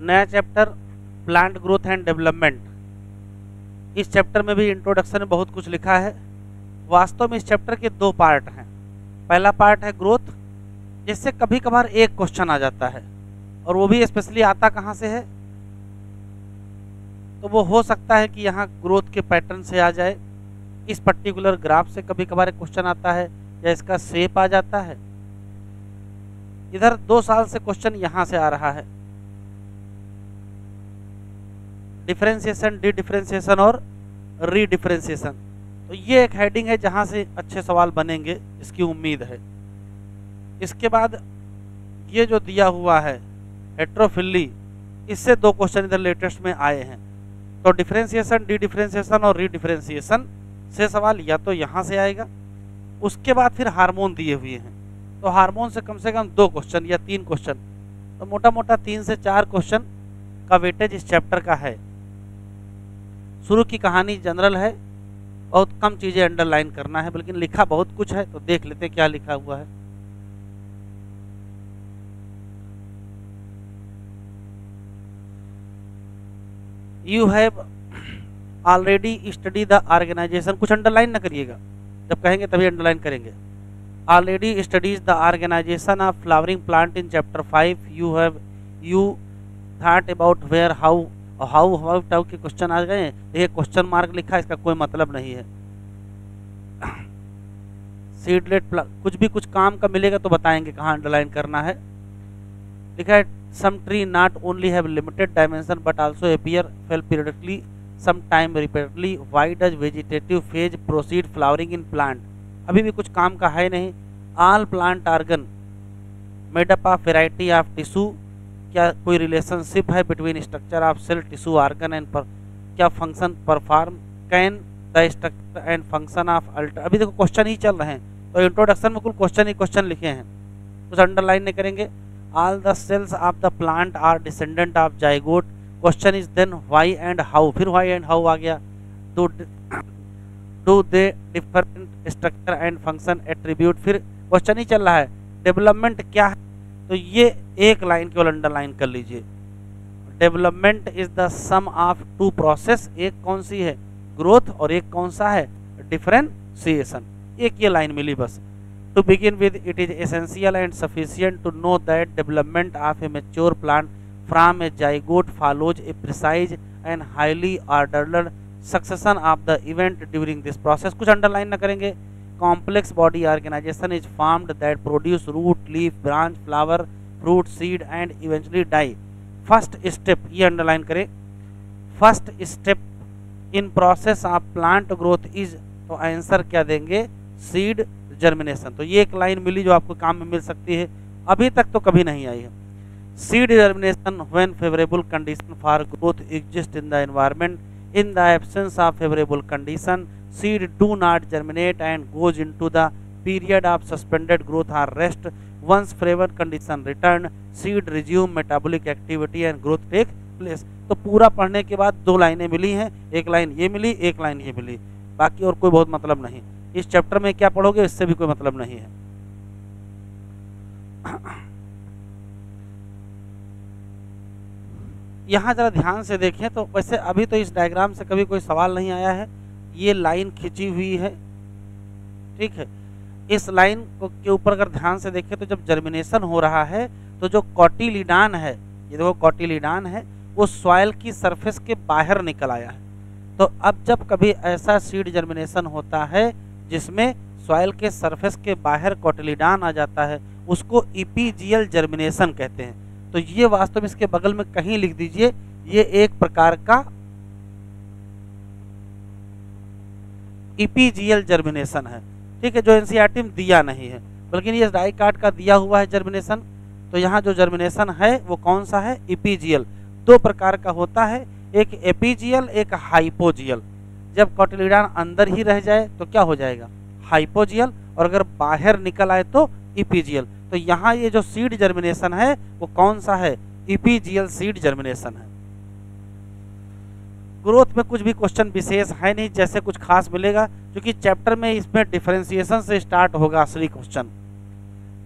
नया chapter plant growth and development. इस chapter में भी इंट्रोडक्शन में बहुत कुछ लिखा है। वास्तव में इस चैप्टर के दो पार्ट हैं। पहला पार्ट है ग्रोथ, जिससे कभी कभार एक क्वेश्चन आ जाता है, और वो भी स्पेशली आता कहाँ से है, तो वो हो सकता है कि यहाँ ग्रोथ के पैटर्न से आ जाए, इस पर्टिकुलर ग्राफ से कभी कभार एक क्वेश्चन आता है, या इसका शेप आ जाता है। इधर 2 साल से क्वेश्चन यहाँ से आ रहा है, डिफरेंशिएशन, डी डिफरेंशिएशन और रीडिफरेंशिएशन। तो ये एक हेडिंग है जहाँ से अच्छे सवाल बनेंगे, इसकी उम्मीद है। इसके बाद ये जो दिया हुआ है हेट्रोफिली, इससे 2 क्वेश्चन इधर लेटेस्ट में आए हैं। तो डिफरेंशिएशन, डी डिफरेंशिएशन और रीडिफरेंशिएशन से सवाल या तो यहाँ से आएगा। उसके बाद फिर हार्मोन दिए हुए हैं, तो हार्मोन से कम 2 क्वेश्चन या 3 क्वेश्चन, तो मोटा मोटा 3 से 4 क्वेश्चन का वेटेज इस चैप्टर का है। शुरू की कहानी जनरल है, बहुत कम चीजें अंडरलाइन करना है, लेकिन लिखा बहुत कुछ है, तो देख लेते क्या लिखा हुआ है। You have already study the organisation, कुछ अंडरलाइन ना करिएगा, जब कहेंगे तभी अंडरलाइन करेंगे। Already studies the organisation of flowering plant in chapter 5। You thought about where how टाउ के क्वेश्चन आ गए। ये क्वेश्चन मार्क लिखा है, इसका कोई मतलब नहीं है। सीडलेट कुछ भी कुछ काम का मिलेगा तो बताएंगे कहाँ अंडरलाइन करना है। लिखा है some tree not only have limited dimension but also appear fail periodically, sometime repeatedly. Why does vegetative phase proceed flowering in plant? अभी भी कुछ काम का है नहीं। All plant organ made up of variety of tissue, क्या कोई relationship है between structure of cell, tissue, organ and क्या function perform, can the structure and function of alter. अभी देखो क्वेश्चन ही चल रहे हैं, तो इंट्रोडक्शन में कुल क्वेश्चन ही क्वेश्चन लिखे हैं, कुछ अंडरलाइन नहीं करेंगे। All the cells of the plant are descendant of zygote. Question is then why and how, फिर why and how आ गया। Do they different structure and function attribute, फिर क्वेश्चन ही चल रहा है। डेवलपमेंट क्या है, तो ये एक लाइन केवल अंडरलाइन कर लीजिए। Development is the sum of 2 process, एक कौन सी है ग्रोथ और एक कौन सा है डिफरेंशिएशन। एक ये लाइन मिली बस। To begin with, it is essential and sufficient to know that development of a mature plant from a zygote follows a precise and highly ordered succession of the event during this process. कुछ underline ना करेंगे। Complex body organization is formed that produce root, leaf, branch, flower, fruit, seed and eventually die. First step, ये underline करें। First step in process of plant growth is, तो answer क्या देंगे, seed germination. तो ये एक लाइन मिली जो आपको काम में मिल सकती है, अभी तक तो कभी नहीं आई है। Seed germination when favourable condition for growth exist in the environment, in the absence of favourable condition seed do not germinate and goes into the period of suspended growth और rest. Once favour condition return, seed resume metabolic activity and growth take place. तो पूरा पढ़ने के बाद 2 लाइनें मिली हैं, एक line ये मिली, एक लाइन ये मिली, बाकी और कोई बहुत मतलब नहीं। इस चैप्टर में क्या पढ़ोगे इससे भी कोई मतलब नहीं है। यहाँ जरा ध्यान से देखें तो वैसे अभी तो इस डायग्राम से कभी कोई सवाल नहीं आया है, ये लाइन खींची हुई है, ठीक है। इस लाइन को के ऊपर अगर ध्यान से देखें तो जब जर्मिनेशन हो रहा है तो जो कॉटिलिडान है, ये देखो कॉटिलिडान है, वो सॉइल की सरफेस के बाहर निकल आया है। तो अब जब कभी ऐसा सीड जर्मिनेशन होता है जिसमें सॉइल के सरफेस के बाहर कॉटिलिडान आ जाता है, उसको इपीजियल जर्मिनेशन कहते हैं। तो ये वास्तव में इसके बगल में कहीं लिख दीजिए, ये एक प्रकार का इपीजियल जर्मिनेशन है, ठीक है, जो एनसीईआरटी में दिया नहीं है, बल्कि ये डाई कार्ड का दिया हुआ है जर्मिनेशन। तो यहाँ जो जर्मिनेशन है वो कौन सा है, इपीजियल। 2 प्रकार का होता है, एक एपीजियल, एक हाइपोजियल। जब कॉटिलिडान अंदर ही रह जाए तो क्या हो जाएगा, हाइपोजियल, और अगर बाहर निकल आए तो इपीजियल। तो यहाँ ये जो सीड जर्मिनेशन है वो कौन सा है, इपीजियल सीड जर्मिनेशन है। ग्रोथ में कुछ भी क्वेश्चन विशेष है नहीं, जैसे कुछ खास मिलेगा, क्योंकि चैप्टर में इसमें डिफरेंशिएशन से स्टार्ट होगा असली question.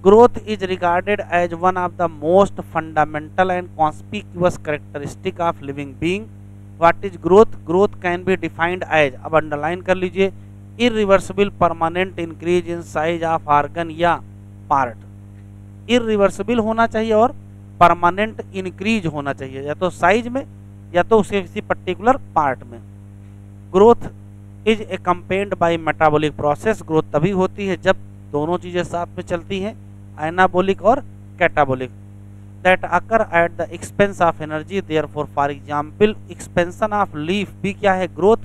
Growth is regarded as one of the most fundamental and conspicuous characteristic of living being. What is growth? Growth can be defined as, अब अंडरलाइन कर लीजिए, irreversible permanent increase in size of organ या part. Irreversible होना चाहिए और permanent increase होना चाहिए, या तो साइज में या तो उसे किसी पर्टिकुलर पार्ट में। Growth is accompanied by metabolic process, growth तभी होती है जब दोनों चीजें साथ में चलती हैं, एनाबॉलिक और catabolic, that occur at the expense of energy. Therefore for example expansion of leaf भी क्या है? Growth.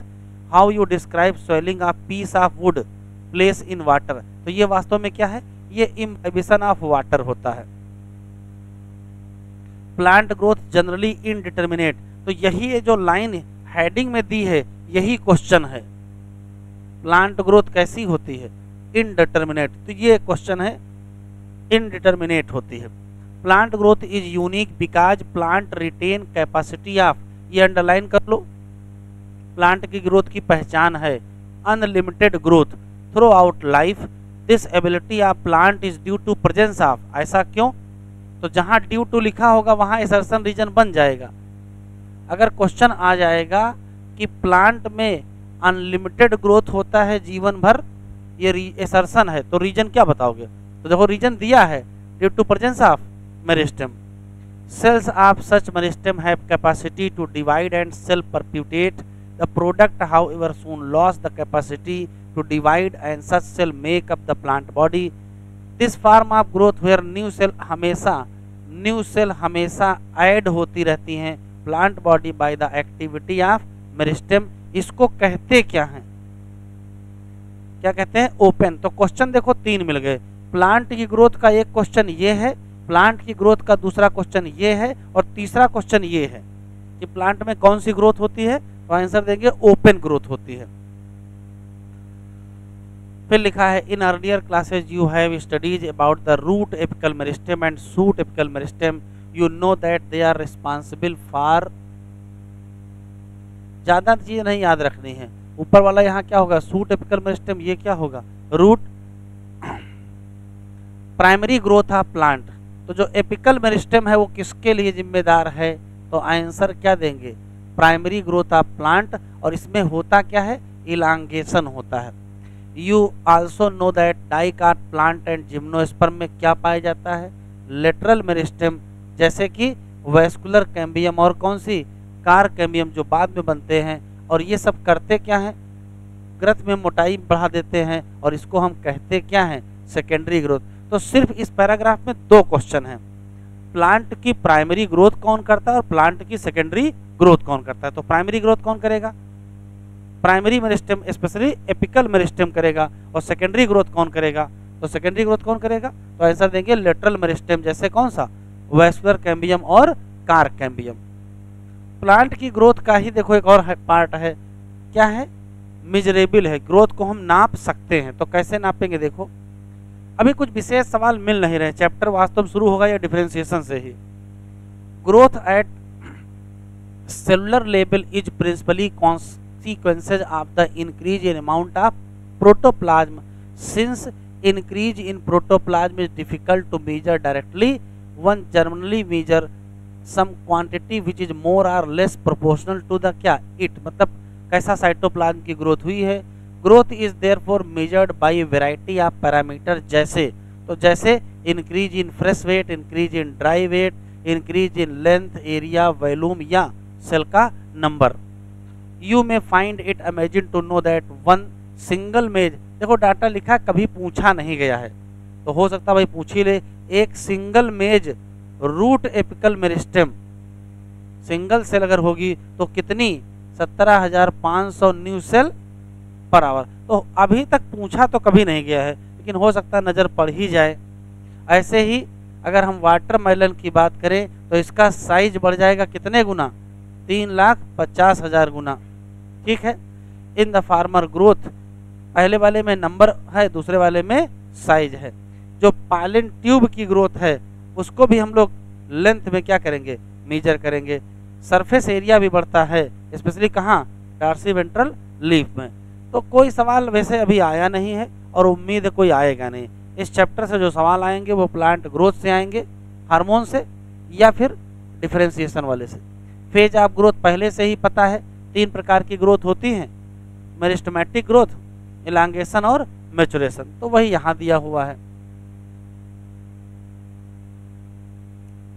How you describe swelling of peace of would place in water, तो ये वास्तव में क्या है? ये इम्बिशन ऑफ वाटर होता है। प्लांट ग्रोथ जनरली इनडिटर्मिनेट, तो यही है जो लाइन हेडिंग में दी है, यही क्वेश्चन है। प्लांट ग्रोथ कैसी होती है? इनडिटर्मिनेट, तो ये क्वेश्चन है, इनडिटर्मिनेट होती है। Plant growth is unique because plant retain capacity of, ये अंडरलाइन कर लो, प्लांट की ग्रोथ की पहचान है unlimited growth throughout life. This ability of plant is due to presence of, ऐसा क्यों? तो जहां ड्यू टू लिखा होगा वहां असर्शन रीजन बन जाएगा। अगर क्वेश्चन आ जाएगा कि प्लांट में अनलिमिटेड ग्रोथ होता है जीवन भर, ये असर्शन है, तो रीजन क्या बताओगे? तो देखो रीजन दिया है, due to presence of meristem. Cells of such meristem have capacity to divide and self perpetuate. The product however soon lose the capacity to divide and such cell make up the plant body. This form of growth where new cell हमेशा add होती रहती हैं plant body by the activity of meristem. इसको कहते क्या हैं? क्या कहते हैं? ओपन। तो क्वेश्चन देखो 3 मिल गए। प्लांट की ग्रोथ का एक क्वेश्चन ये है, प्लांट की ग्रोथ का दूसरा क्वेश्चन ये है, और तीसरा क्वेश्चन ये है कि प्लांट में कौन सी ग्रोथ होती है, तो आंसर देंगे ओपन ग्रोथ होती है। फिर लिखा है in earlier classes you have studies about the root apical meristem and shoot apical meristem. You know that they are responsible for, ज्यादा चीज नहीं याद रखनी है। ऊपर वाला यहाँ क्या होगा? शूट एपिकल मेरिस्टेम, ये क्या होगा? Root. Primary growth of plant, तो जो एपिकल मेरिस्टेम है वो किसके लिए जिम्मेदार है? तो आंसर क्या देंगे? Primary growth of plant. और इसमें होता क्या है? इलांगेशन होता है। You also know that dicot plant and gymnosperm में क्या पाया जाता है? लेटरल मेरिस्टेम, जैसे कि वैस्कुलर कैम्बियम और कौन सी? कार कैम्बियम, जो बाद में बनते हैं। और ये सब करते क्या हैं? ग्रोथ में मोटाई बढ़ा देते हैं, और इसको हम कहते क्या हैं? Secondary growth. तो सिर्फ इस पैराग्राफ में 2 क्वेश्चन हैं, प्लांट की प्राइमरी ग्रोथ कौन करता है और प्लांट की सेकेंडरी ग्रोथ कौन करता है। तो प्राइमरी ग्रोथ कौन करेगा? Primary meristem, specially apical meristem करेगा। और सेकेंडरी ग्रोथ कौन करेगा? तो सेकेंडरी ग्रोथ कौन करेगा? तो आंसर देंगे लेटरल मेरिस्टेम, जैसे कौन सा? वैस्कुलर कैम्बियम और कार कैम्बियम। प्लांट की ग्रोथ का ही देखो एक और पार्ट है, क्या है? मेजरेबल है। ग्रोथ को हम नाप सकते हैं, तो कैसे नापेंगे? देखो अभी कुछ विशेष सवाल मिल नहीं रहे, चैप्टर वास्तव में शुरू होगा या डिफरेंशिएशन से ही। Growth at cellular level is principally consequences of the increase in amount of protoplasm. Since increase in protoplasm is difficult to measure directly, one generally measure some quantity which is more or less proportional to the क्या it, मतलब कैसा cytoplasm की growth हुई है। Growth is therefore measured by variety of parameter, जैसे तो जैसे increase in fresh weight, increase in dry weight, increase in length, area, volume या सेल का number. You may find it amazing to know that one single maize, देखो data लिखा कभी पूछा नहीं गया है, तो हो सकता भाई पूछ ही ले। एक single maize root apical meristem single cell अगर होगी तो कितनी? 17,500 न्यू सेल पर आवर। तो अभी तक पूछा तो कभी नहीं गया है, लेकिन हो सकता है नज़र पड़ ही जाए। ऐसे ही अगर हम वाटरमेलन की बात करें तो इसका साइज बढ़ जाएगा कितने गुना? 3,50,000 गुना। ठीक है। इन द फार्मर ग्रोथ, पहले वाले में नंबर है, दूसरे वाले में साइज है। जो पालन ट्यूब की ग्रोथ है उसको भी हम लोग लेंथ में क्या करेंगे? मेजर करेंगे। सरफेस एरिया भी बढ़ता है, स्पेशली कहाँ? टार्सी वेंट्रल लीफ में। तो कोई सवाल वैसे अभी आया नहीं है और उम्मीद है कोई आएगा नहीं। इस चैप्टर से जो सवाल आएंगे वो प्लांट ग्रोथ से आएंगे, हार्मोन से, या फिर डिफरेंशिएशन वाले से। फेज ऑफ ग्रोथ पहले से ही पता है, 3 प्रकार की ग्रोथ होती हैं, मेरिस्टेमेटिक ग्रोथ, इलांगेशन और मैचुरेशन, तो वही यहाँ दिया हुआ है।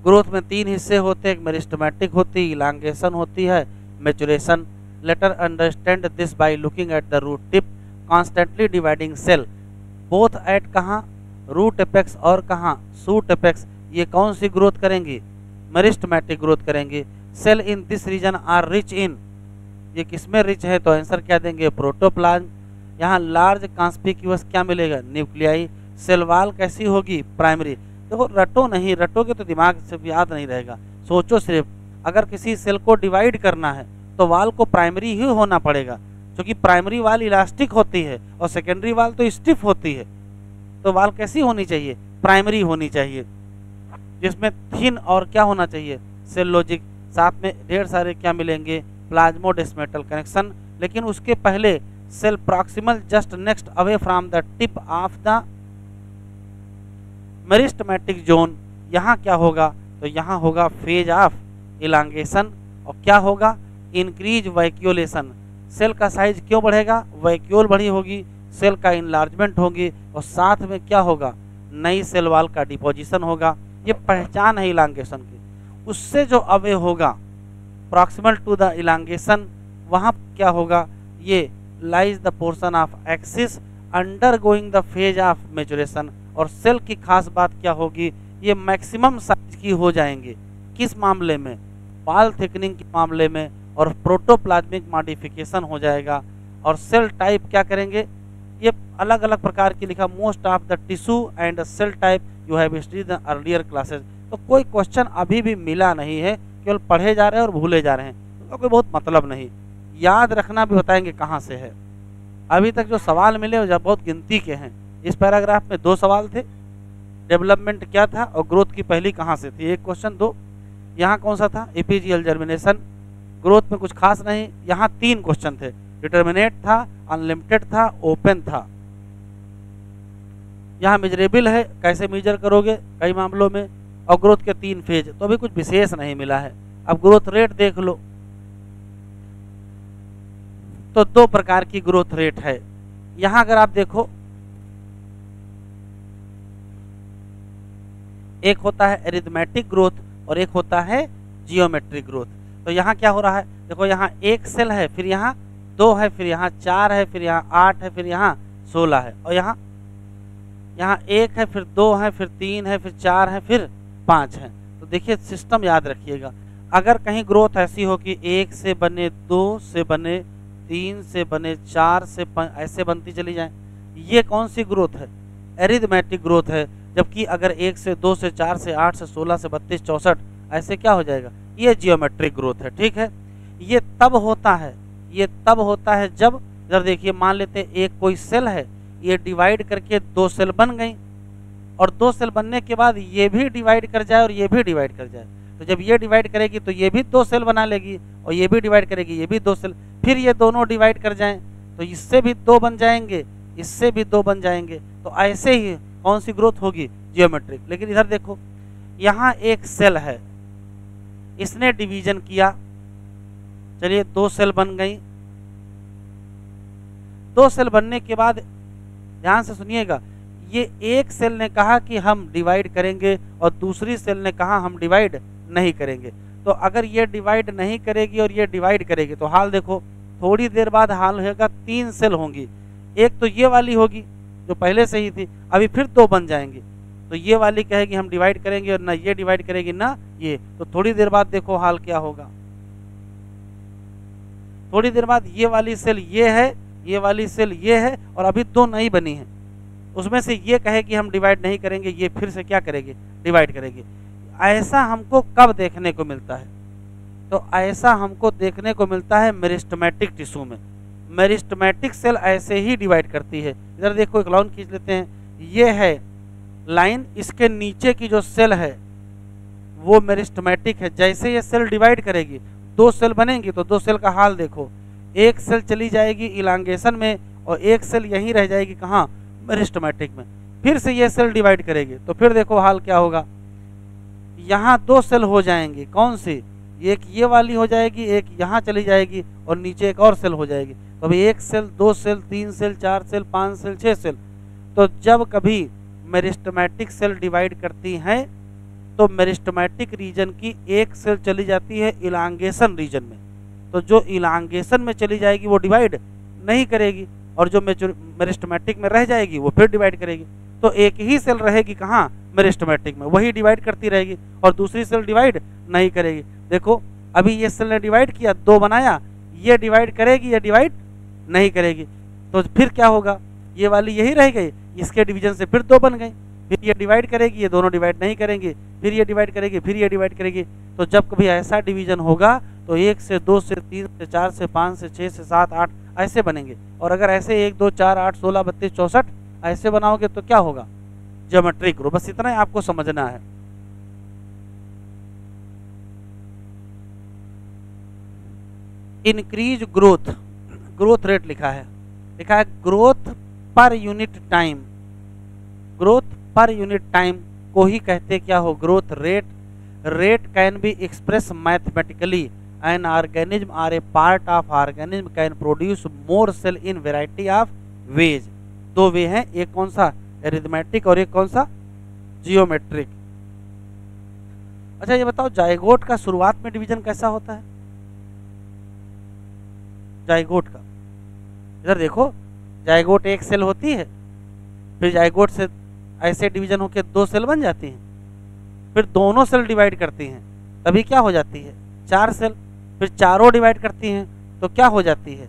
ग्रोथ में 3 हिस्से होते हैं, एक मेरिस्टेमेटिक होती है, इलांगेशन होती है, maturation. Later understand this by looking at the root tip constantly dividing cell both at कहाँ, रूट एपेक्स और कहाँ, शूट एपेक्स। ये कौन सी ग्रोथ करेंगी, मेरिस्टेमेटिक ग्रोथ करेंगी। Cell in this region are rich in, ये किसमें रिच है, तो आंसर क्या देंगे, प्रोटोप्लाज्म। यहाँ लार्ज कॉन्स्पिक्यूअस क्या मिलेगा, न्यूक्लियाई। सेल वॉल कैसी होगी, प्राइमरी। देखो रटो नहीं, रटोगे तो दिमाग से याद नहीं रहेगा, सोचो सिर्फ। अगर किसी सेल को डिवाइड करना है तो वाल को प्राइमरी ही होना पड़ेगा, क्योंकि प्राइमरी वाल इलास्टिक होती है और सेकेंडरी वाल तो स्टिफ होती है। तो वाल कैसी होनी चाहिए, प्राइमरी होनी चाहिए, जिसमें थिन और क्या होना चाहिए, सेलोजिक। साथ में ढेर सारे क्या मिलेंगे, प्लाज्मोडेस्मेटल कनेक्शन। लेकिन उसके पहले cell proximal just next away from the tip of the meristematic zone. यहाँ क्या होगा, तो यहाँ होगा फेज ऑफ इलांगेशन, और क्या होगा, इंक्रीज वैक्यूलेशन। सेल का साइज क्यों बढ़ेगा, वैक्यूल बड़ी होगी, सेल का इनलार्जमेंट होगी, और साथ में क्या होगा, नई सेल वाल का डिपोजिशन होगा। ये पहचान है इलांगेशन की। उससे जो अवे होगा प्रॉक्सिमल टू द इलांगेशन, वहाँ क्या होगा, ये lies the portion of axis undergoing the phase of maturation. और सेल की खास बात क्या होगी, ये मैक्सिमम साइज की हो जाएंगे, किस मामले में, वाल थिकनिंग के मामले में, और प्रोटोप्लाज्मिक मॉडिफिकेशन हो जाएगा। और सेल टाइप क्या करेंगे, ये अलग अलग प्रकार की लिखा, most of the tissue and cell type you have studied in earlier classes. तो कोई क्वेश्चन अभी भी मिला नहीं है, केवल पढ़े जा रहे हैं और भूले जा रहे हैं, तो कोई बहुत मतलब नहीं। याद रखना भी बताएंगे कहाँ से है। अभी तक जो सवाल मिले वो बहुत गिनती के हैं। इस पैराग्राफ में 2 सवाल थे, डेवलपमेंट क्या था और ग्रोथ की पहली कहाँ से थी, एक क्वेश्चन 2। यहाँ कौन सा था, एपीजियल जर्मिनेशन। ग्रोथ में कुछ खास नहीं, यहाँ 3 क्वेश्चन थे, डिटर्मिनेट था, अनलिमिटेड था, ओपन था। यहाँ मेजरेबल है, कैसे मेजर करोगे कई मामलों में, और ग्रोथ के 3 फेज, तो अभी कुछ विशेष नहीं मिला है। अब ग्रोथ रेट देख लो, तो 2 प्रकार की ग्रोथ रेट है। यहाँ अगर आप देखो, एक होता है एरिथमेटिक ग्रोथ और एक होता है जियोमेट्रिक ग्रोथ। तो यहाँ क्या हो रहा है, देखो यहाँ 1 सेल है, फिर यहाँ 2 है, फिर यहाँ 4 है, फिर यहाँ 8 है, फिर यहाँ 16 है, और यहाँ 1 है, फिर 2 है, फिर 3 है, फिर 4 है, फिर 5 है। तो देखिए सिस्टम याद रखिएगा। अगर कहीं ग्रोथ ऐसी हो कि 1 से बने, 2 से बने, 3 से बने, 4 से ऐसे बनती चली जाए, ये कौन सी ग्रोथ है, एरिथमेटिक ग्रोथ है। जबकि अगर 1 से 2 से 4 से 8 से 16 से 32 64 ऐसे क्या हो जाएगा, ये जियोमेट्रिक ग्रोथ है। ठीक है, ये तब होता है जब, इधर देखिए, मान लेते हैं एक कोई सेल है, ये डिवाइड करके 2 सेल बन गई, और 2 सेल बनने के बाद ये भी डिवाइड कर जाए और ये भी डिवाइड कर जाए। तो जब ये डिवाइड करेगी तो ये भी 2 सेल बना लेगी, और ये भी डिवाइड करेगी, ये भी 2 सेल, फिर ये दोनों डिवाइड कर जाएं तो इससे भी 2 बन जाएंगे, इससे भी 2 बन जाएंगे। तो ऐसे ही कौन सी ग्रोथ होगी, जियोमेट्रिक। लेकिन इधर देखो, यहाँ एक सेल है, इसने डिवीजन किया, चलिए 2 सेल बन गई। 2 सेल बनने के बाद ध्यान से सुनिएगा, ये एक सेल ने कहा कि हम डिवाइड करेंगे और दूसरी सेल ने कहा हम डिवाइड नहीं करेंगे। तो अगर ये डिवाइड नहीं करेगी और ये डिवाइड करेगी, तो हाल देखो, थोड़ी देर बाद हाल होगा 3 सेल होंगी। एक तो ये वाली होगी जो पहले से ही थी, अभी फिर 2 बन जाएंगी। तो ये वाली कहेगी हम डिवाइड करेंगे, और ना ये डिवाइड करेगी ना ये। तो थोड़ी देर बाद देखो हाल क्या होगा, थोड़ी देर बाद ये वाली सेल ये है, ये वाली सेल ये है, और अभी 2 नई बनी है। उसमें से ये कहेगी हम डिवाइड नहीं करेंगे, ये फिर से क्या करेगी, डिवाइड करेगी। ऐसा हमको कब देखने को मिलता है, तो ऐसा हमको देखने को मिलता है मेरिस्टेमेटिक टिश्यू में। मेरिस्टेमेटिक सेल ऐसे ही डिवाइड करती है। इधर देखो, एक लाइन खींच लेते हैं, ये है लाइन, इसके नीचे की जो सेल है वो मेरिस्टेमेटिक है। जैसे ये सेल डिवाइड करेगी, 2 सेल बनेंगी, तो 2 सेल का हाल देखो, एक सेल चली जाएगी इलांगेशन में और एक सेल यहीं रह जाएगी, कहाँ, मेरिस्टेमेटिक में। फिर से ये सेल डिवाइड करेगी तो फिर देखो हाल क्या होगा, यहाँ 2 सेल हो जाएंगे। कौन सी? एक ये वाली हो जाएगी, एक यहाँ चली जाएगी और नीचे एक और सेल हो जाएगी। तो अभी 1 cell, 2 cell, 3 cell, 4 cell, 5 cell, 6 cell. तो जब कभी मेरिस्टेमेटिक सेल डिवाइड करती हैं तो मेरिस्टेमेटिक रीजन की एक सेल चली जाती है इलांगेशन रीजन में, तो जो इलांगेशन में चली जाएगी वो डिवाइड नहीं करेगी, और जो मेरिस्टेमेटिक में रह जाएगी वो फिर डिवाइड करेगी। तो एक ही सेल रहेगी कहाँ? मेरिस्टेमेटिक में, वही डिवाइड करती रहेगी और दूसरी सेल डिवाइड नहीं करेगी। देखो अभी ये सेल ने डिवाइड किया, 2 बनाया, ये डिवाइड करेगी, ये डिवाइड नहीं करेगी। तो फिर क्या होगा? ये वाली यही रह गई, इसके डिवीजन से फिर 2 बन गई, फिर ये डिवाइड करेगी, ये दोनों डिवाइड नहीं करेंगे, फिर ये डिवाइड करेगी, फिर ये डिवाइड करेगी। तो जब कभी ऐसा डिवीजन होगा तो 1 से 2 से 3 से 4 से 5 से 6 से 7 8 ऐसे बनेंगे। और अगर ऐसे 1 2 4 8 16 32 64 ऐसे बनाओगे तो क्या होगा? Geometric group. बस इतना ही आपको समझना है। इंक्रीज ग्रोथ, ग्रोथ रेट लिखा है growth per unit time. Growth per unit time को ही कहते क्या हो? Growth rate. Rate can be express mathematically, an organism or a part of organism can produce more cell in variety of ways. 2 way हैं, एक कौन सा? Arithmetic और एक कौन सा? जियोमेट्रिक। अच्छा ये बताओ जाइगोट का शुरुआत में डिवीजन कैसा होता है? जाइगोट का इधर देखो, जाइगोट 1 सेल होती है, फिर जाइगोट से ऐसे डिवीजन होकर 2 सेल बन जाती हैं, फिर दोनों सेल डिवाइड करती हैं, तभी क्या हो जाती है? 4 सेल। फिर चारों डिवाइड करती हैं तो क्या हो जाती है?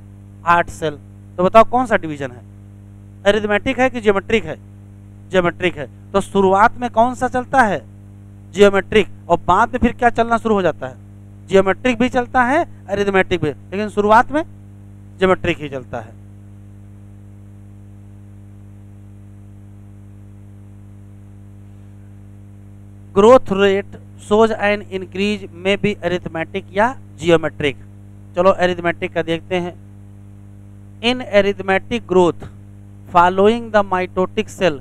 8 सेल। तो बताओ कौन सा डिवीजन है? अरिथमेटिक है कि जियोमेट्रिक है? जियोमेट्रिक है। तो शुरुआत में कौन सा चलता है? जियोमेट्रिक, और बाद में फिर क्या चलना शुरू हो जाता है? जियोमेट्रिक भी चलता है, अरिथमेटिक भी, लेकिन शुरुआत में जियोमेट्रिक ही चलता है। Growth rate shows an increase में भी अरिथमेटिक या जियोमेट्रिक। चलो अरिथमेटिक का देखते हैं। In arithmetic growth following the mitotic cell,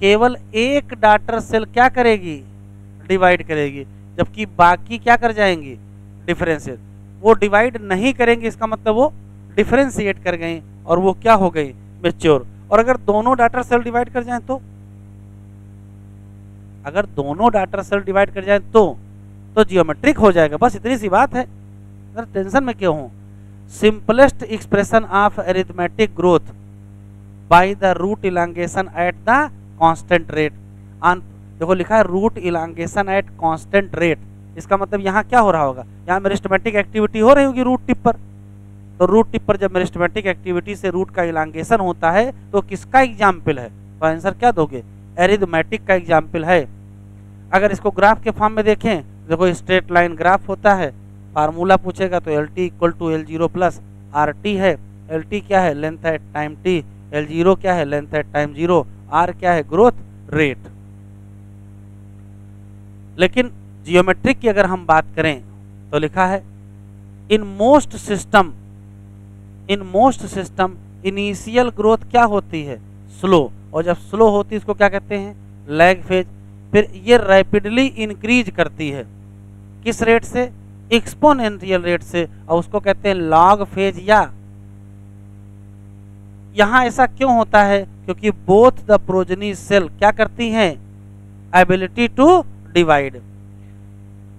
केवल एक डॉटर सेल क्या करेगी? डिवाइड करेगी, जबकि बाकी क्या कर जाएंगी? डिफरेंशिएट। वो डिवाइड नहीं करेंगे, इसका मतलब वो डिफरेंशिएट कर गई और वो क्या हो गई? मैच्योर। और अगर दोनों डॉटर सेल डिवाइड कर जाएं तो, अगर दोनों डॉटर सेल डिवाइड कर जाएं तो जियोमेट्रिक हो जाएगा। बस इतनी सी बात है, अगर टेंशन में क्यों हो? Simplest expression of arithmetic growth by the root elongation at the constant rate. देखो लिखा है root elongation at constant rate, इसका मतलब यहाँ क्या हो रहा होगा? यहाँ मेरिस्टेमेटिक एक्टिविटी हो रही होगी रूट टिप पर। तो रूट टिप पर जब मेरिस्टेमेटिक एक्टिविटी से रूट का इलांगेशन होता है तो किसका एग्जाम्पल है? तो आंसर क्या दोगे? एरिथमेटिक का एग्जाम्पल है। अगर इसको ग्राफ के फॉर्म में देखें, देखो स्ट्रेट लाइन ग्राफ होता है, फार्मूला पूछेगा तो L T equal to L0 plus R T है। एल टी क्या है? लेंथ है टाइम टी। L0 क्या है? लेंथ है टाइम 0। आर क्या है? Growth rate. लेकिन जियोमेट्रिक की अगर हम बात करें तो लिखा है in most system initial growth क्या होती है? स्लो। और जब स्लो होती है इसको क्या कहते हैं? Lag phase. फिर ये रैपिडली इंक्रीज करती है, किस रेट से? एक्सपोनेंशियल रेट से, और उसको कहते हैं लॉग फेज। या यहां ऐसा क्यों होता है? क्योंकि बोथ द प्रोजेनी सेल क्या करती हैं? Ability to divide.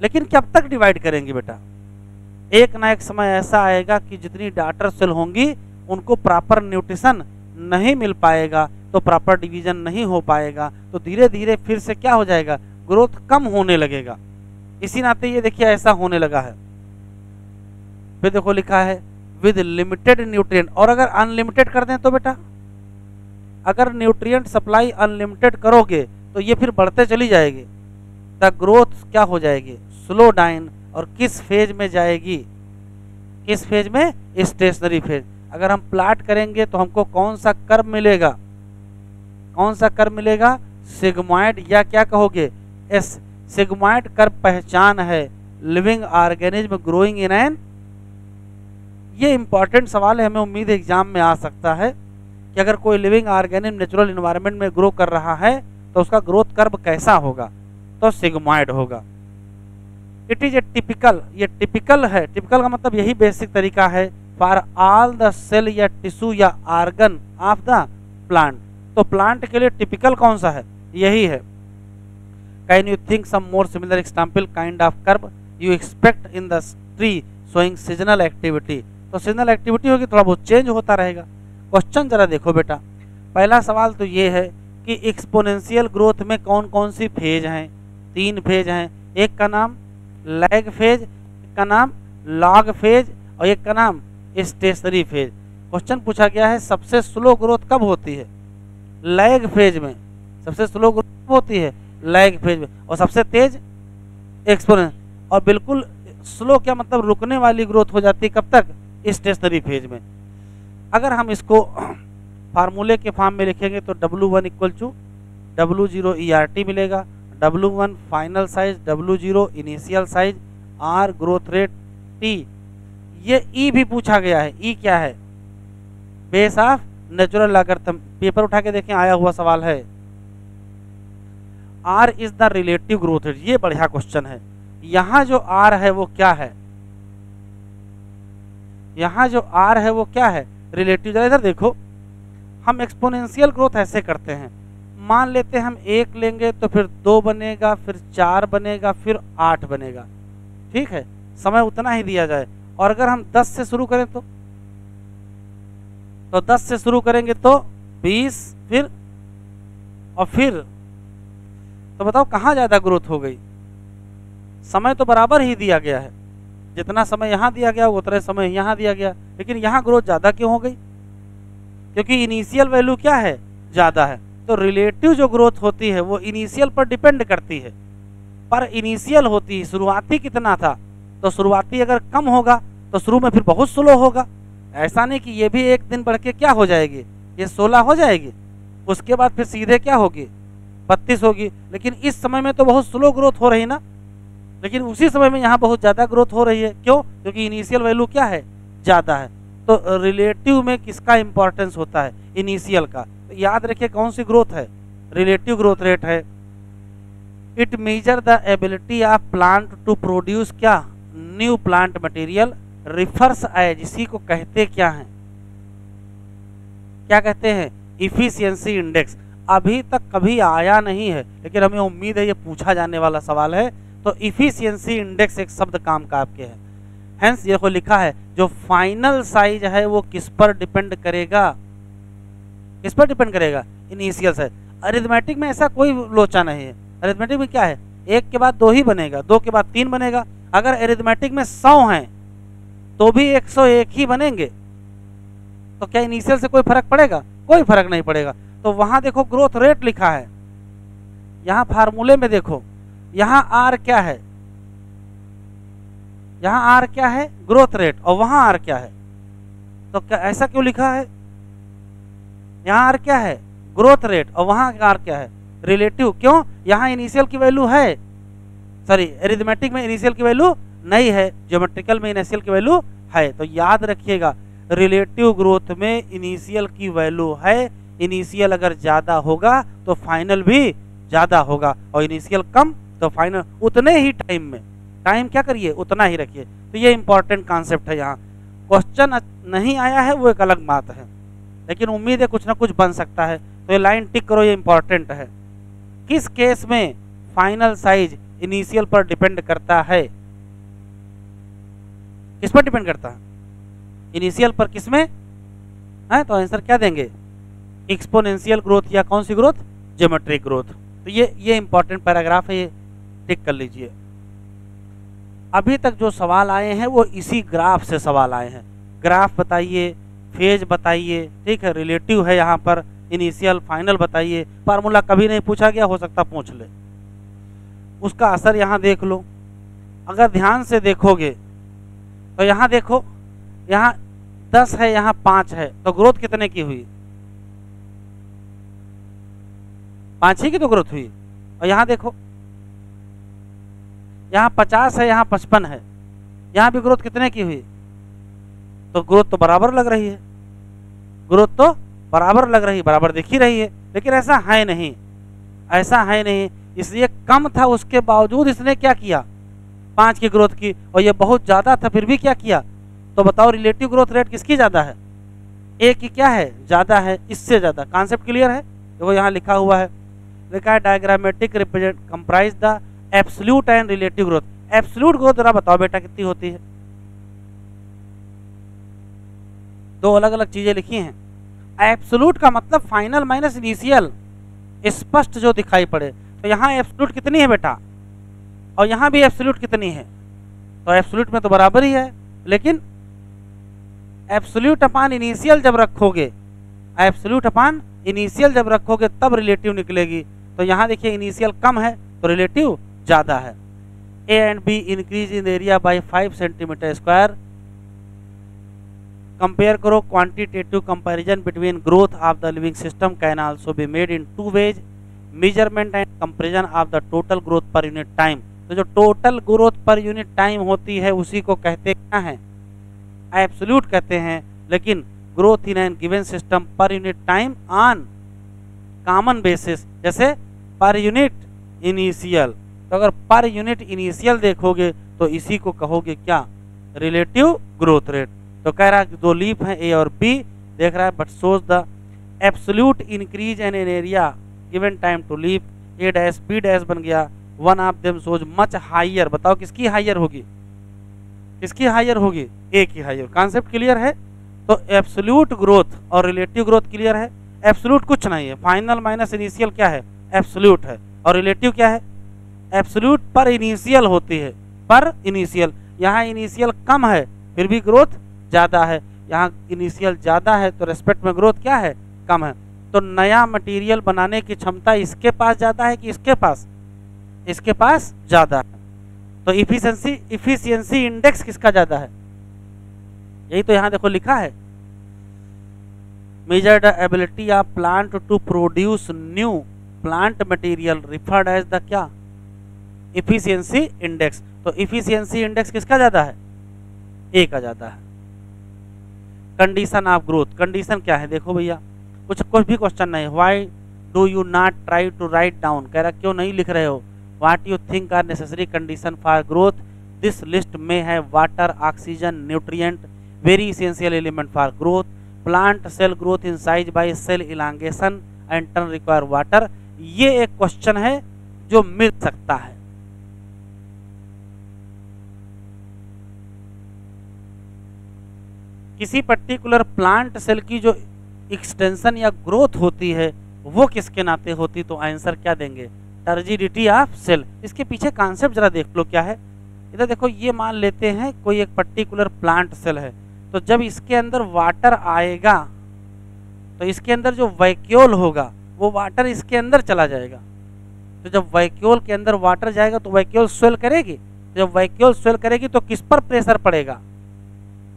लेकिन कब तक डिवाइड करेंगे बेटा? एक ना एक समय ऐसा आएगा कि जितनी डॉटर सेल होंगी उनको प्रॉपर न्यूट्रिशन नहीं मिल पाएगा, तो प्रॉपर डिवीजन नहीं हो पाएगा, तो धीरे धीरे फिर से क्या हो जाएगा? ग्रोथ कम होने लगेगा। इसी नाते ये देखिए ऐसा होने लगा है। फिर देखो लिखा है विद लिमिटेड न्यूट्रिएंट। और अगर अनलिमिटेड कर दें तो बेटा, अगर न्यूट्रिएंट सप्लाई अनलिमिटेड करोगे तो ये फिर बढ़ते चली जाएगी, द ग्रोथ क्या हो जाएगी? Slow down. और किस फेज में जाएगी? किस फेज में? Stationary phase. अगर हम प्लाट करेंगे तो हमको कौन सा कर्व मिलेगा? कौन सा कर्व मिलेगा? सिग्मॉइड, या क्या कहोगे? एस। सिग्मॉइड कर्व पहचान है living organism growing in an. ये इंपॉर्टेंट सवाल है, हमें उम्मीद एग्जाम में आ सकता है कि अगर कोई लिविंग ऑर्गेनिज्म नेचुरल इन्वायरमेंट में ग्रो कर रहा है तो उसका ग्रोथ कर्व कैसा होगा, तो सिग्मॉइड होगा। इट इज ए टिपिकल, ये टिपिकल है, टिपिकल का मतलब यही बेसिक तरीका है फॉर ऑल द सेल या टिश्यू या ऑर्गन ऑफ द प्लांट। तो प्लांट के लिए टिपिकल कौन सा है, यही है। Can you think some more similar example kind of curve you expect in the tree showing seasonal activity. तो सीजनल एक्टिविटी होगी, थोड़ा बहुत चेंज होता रहेगा। क्वेश्चन जरा देखो बेटा, पहला सवाल तो ये है कि एक्सपोनेंशियल ग्रोथ में कौन कौन सी फेज हैं, 3 फेज हैं। एक का नाम लैग फेज, एक का नाम लॉग फेज और एक का नाम स्टेशनरी फेज। क्वेश्चन पूछा गया है सबसे स्लो ग्रोथ कब होती है, लैग फेज में। सबसे स्लो ग्रोथ कब होती है, लैग फेज में, और सबसे तेज एक्सपोनेंस। और बिल्कुल स्लो क्या मतलब रुकने वाली ग्रोथ हो जाती है कब तक, स्टेशनरी फेज में। अगर हम इसको फार्मूले के फॉर्म में लिखेंगे तो W1 equal to W0 ERT मिलेगा, W1 final size, W0 initial size, R growth rate, T। ये E भी पूछा गया है, E क्या है, base of natural logarithm. Paper उठा के देखें, आया हुआ सवाल है। R is the relative growth rate, ये बढ़िया क्वेश्चन है। यहाँ जो R है वो क्या है, यहाँ जो R है वो क्या है, रिलेटिव। जरा इधर देखो, हम एक्सपोनेंशियल ग्रोथ ऐसे करते हैं, मान लेते हैं हम 1 लेंगे तो फिर 2 बनेगा, फिर 4 बनेगा, फिर 8 बनेगा, ठीक है, समय उतना ही दिया जाए। और अगर हम 10 से शुरू करें तो 10 से शुरू करेंगे तो 20, फिर और फिर, तो बताओ कहाँ ज्यादा ग्रोथ हो गई। समय तो बराबर ही दिया गया है, जितना समय यहाँ दिया गया उतना समय यहाँ दिया गया, लेकिन यहाँ ग्रोथ ज्यादा क्यों हो गई, क्योंकि इनिशियल वैल्यू क्या है, ज्यादा है। तो रिलेटिव जो ग्रोथ होती है वो इनिशियल पर डिपेंड करती है, पर इनिशियल होती है, शुरुआती कितना था, तो शुरुआती अगर कम होगा तो शुरू में फिर बहुत स्लो होगा। ऐसा नहीं कि ये भी एक दिन बढ़ के क्या हो जाएगी, ये 16 हो जाएगी, उसके बाद फिर सीधे क्या होगी, 32 होगी। लेकिन इस समय में तो बहुत स्लो ग्रोथ हो रही ना, लेकिन उसी समय में यहाँ बहुत ज़्यादा ग्रोथ हो रही है। क्यों, क्योंकि इनिशियल वैल्यू क्या है, ज़्यादा है। तो रिलेटिव में किसका इंपॉर्टेंस होता है, इनिशियल का। तो याद रखिए कौन सी ग्रोथ है, रिलेटिव ग्रोथ रेट है। It measure the ability of plant to produce क्या, new plant material, refers as, इसी को कहते क्या हैं, क्या कहते हैं, इफिशियंसी इंडेक्स। अभी तक कभी आया नहीं है, लेकिन हमें उम्मीद है ये पूछा जाने वाला सवाल है। तो इफिशियंसी इंडेक्स एक शब्द काम का आपके है। हेंस ये को लिखा है जो फाइनल साइज है वो किस पर डिपेंड करेगा, किस पर डिपेंड करेगा, इनिशियल साइज। अरिथमेटिक में ऐसा कोई लोचा नहीं है। अरिथमेटिक में क्या है, 1 के बाद 2 ही बनेगा, 2 के बाद 3 बनेगा। अगर अरिथमेटिक में 100 हैं तो भी 101 ही बनेंगे, तो क्या इनिशियल से कोई फर्क पड़ेगा, कोई फर्क नहीं पड़ेगा। तो वहां देखो ग्रोथ रेट लिखा है, यहाँ फार्मूले में देखो, यहाँ R क्या है, यहाँ R क्या है, ग्रोथ रेट, और वहां R क्या है। तो क्या ऐसा क्यों लिखा है, यहाँ R क्या है, ग्रोथ रेट, और वहां R क्या है, रिलेटिव। क्यों, यहाँ इनिशियल की वैल्यू है, सॉरी अरिथमेटिक में इनिशियल की वैल्यू नहीं है, ज्योमेट्रिकल में इनिशियल की वैल्यू है। तो याद रखिएगा रिलेटिव ग्रोथ में इनिशियल की वैल्यू है, इनिशियल अगर ज्यादा होगा तो फाइनल भी ज्यादा होगा, और इनिशियल कम तो फाइनल उतने ही टाइम में, टाइम क्या करिए उतना ही रखिए। तो ये इंपॉर्टेंट कॉन्सेप्ट है। यहाँ क्वेश्चन नहीं आया है वो एक अलग बात है, लेकिन उम्मीद है कुछ ना कुछ बन सकता है। तो ये लाइन टिक करो, ये इंपॉर्टेंट है। किस केस में फाइनल साइज इनिशियल पर डिपेंड करता है, किस पर डिपेंड करता है, इनिशियल पर, किसमें है, तो आंसर क्या देंगे, एक्सपोनेंशियल ग्रोथ या कौन सी ग्रोथ, ज्योमेट्रिक ग्रोथ। तो ये इंपॉर्टेंट पैराग्राफ है, ये टिक कर लीजिए। अभी तक जो सवाल आए हैं वो इसी ग्राफ से सवाल आए हैं। ग्राफ बताइए, फेज बताइए, ठीक है, रिलेटिव है यहाँ पर, इनिशियल फाइनल बताइए। फार्मूला कभी नहीं पूछा गया, हो सकता पूछ ले, उसका असर यहाँ देख लो। अगर ध्यान से देखोगे तो यहाँ देखो, यहाँ 10 है, यहाँ 5 है, तो ग्रोथ कितने की हुई, 5 ही की तो ग्रोथ हुई। और यहाँ देखो, यहाँ 50 है, यहाँ 55 है, यहाँ भी ग्रोथ कितने की हुई, तो ग्रोथ तो बराबर लग रही है, ग्रोथ तो बराबर लग रही, बराबर दिख ही रही है, लेकिन ऐसा है नहीं, ऐसा है नहीं, इसलिए कम था उसके बावजूद इसने क्या किया, 5 की ग्रोथ की, और ये बहुत ज़्यादा था फिर भी क्या किया। तो बताओ रिलेटिव ग्रोथ रेट किसकी ज़्यादा है, ए की क्या है, ज़्यादा है, इससे ज़्यादा। कॉन्सेप्ट क्लियर है, देखो यहाँ लिखा हुआ है, लिखा है diagrammatic represent comprise the absolute and relative growth. Absolute growth जरा बताओ बेटा कितनी होती है, दो अलग अलग चीजें लिखी हैं। एब्सोल्यूट का मतलब फाइनल माइनस इनिशियल, स्पष्ट जो दिखाई पड़े। तो यहाँ एब्सोल्यूट कितनी है बेटा, और यहाँ भी एब्सोल्यूट कितनी है, तो एब्सोल्यूट में तो बराबर ही है, लेकिन एब्सोल्यूट अपान इनिशियल जब रखोगे, एब्सोल्यूट अपान इनिशियल जब रखोगे तब रिलेटिव निकलेगी। तो यहाँ देखिए इनिशियल कम है तो रिलेटिव ज़्यादा है। A and B increase in area by 5 centimetre square. Compare करो, quantitative comparison between growth of the living system can also be made in 2 ways, measurement and comparison of the total growth per unit time. तो जो total growth per unit time होती है उसी को कहते क्या हैं, एब्सोल्यूट कहते हैं। लेकिन growth in an given system पर unit time on common basis, जैसे पर यूनिट इनिशियल, तो अगर पर यूनिट इनिशियल देखोगे तो इसी को कहोगे क्या, रिलेटिव ग्रोथ रेट। तो कह रहा है कि दो लीफ हैं ए और बी, देख रहा है, but shows the absolute increase in an area given time to leaf, a dash B dash बन गया, one of them shows much higher. बताओ किसकी हाइयर होगी, किसकी हाइयर होगी, ए की हाइयर। कॉन्सेप्ट क्लियर है। तो एब्सोल्यूट ग्रोथ और रिलेटिव ग्रोथ क्लियर है। एब्सोल्यूट कुछ नहीं है, फाइनल माइनस इनिशियल क्या है, एब्सोल्यूट है, और रिलेटिव क्या है, एब्सोल्यूट पर इनिशियल होती है, पर इनिशियल। यहाँ इनिशियल कम है फिर भी ग्रोथ ज़्यादा है, यहाँ इनिशियल ज़्यादा है तो रेस्पेक्ट में ग्रोथ क्या है, कम है। तो नया मटेरियल बनाने की क्षमता इसके पास ज़्यादा है कि इसके पास, इसके पास ज़्यादा है। तो इफिशियंसी इंडेक्स किसका ज़्यादा है, यही तो यहाँ देखो लिखा है, measure the ability of plant to produce new plant material referred as the क्या, इफिशियंसी इंडेक्स। तो इफिशियंसी इंडेक्स किसका ज़्यादा है, ए का ज़्यादा है। कंडीशन ऑफ ग्रोथ, कंडीशन क्या है देखो भैया, कुछ भी क्वेश्चन नहीं, why do you not try to write down, कह रहा क्यों नहीं लिख रहे हो, what you think are necessary condition for growth, this list में है water, oxygen, nutrient, very essential element for growth, plant cell growth in size by cell elongation and turn require water. ये एक क्वेश्चन है जो मिल सकता है। किसी particular plant cell की जो एक्सटेंशन या ग्रोथ होती है वो किसके नाते होती, तो आंसर क्या देंगे, टर्जिडिटी ऑफ सेल। इसके पीछे कॉन्सेप्ट जरा देख लो क्या है। इधर देखो, ये मान लेते हैं कोई एक पर्टिकुलर प्लांट सेल है, तो जब इसके अंदर वाटर आएगा तो इसके अंदर जो वैक्यूल होगा वो वाटर इसके अंदर चला जाएगा। तो जब वैक्यूल के अंदर वाटर जाएगा तो वैक्यूल स्वेल करेगी, तो जब वैक्यूल स्वेल करेगी तो किस पर प्रेशर पड़ेगा,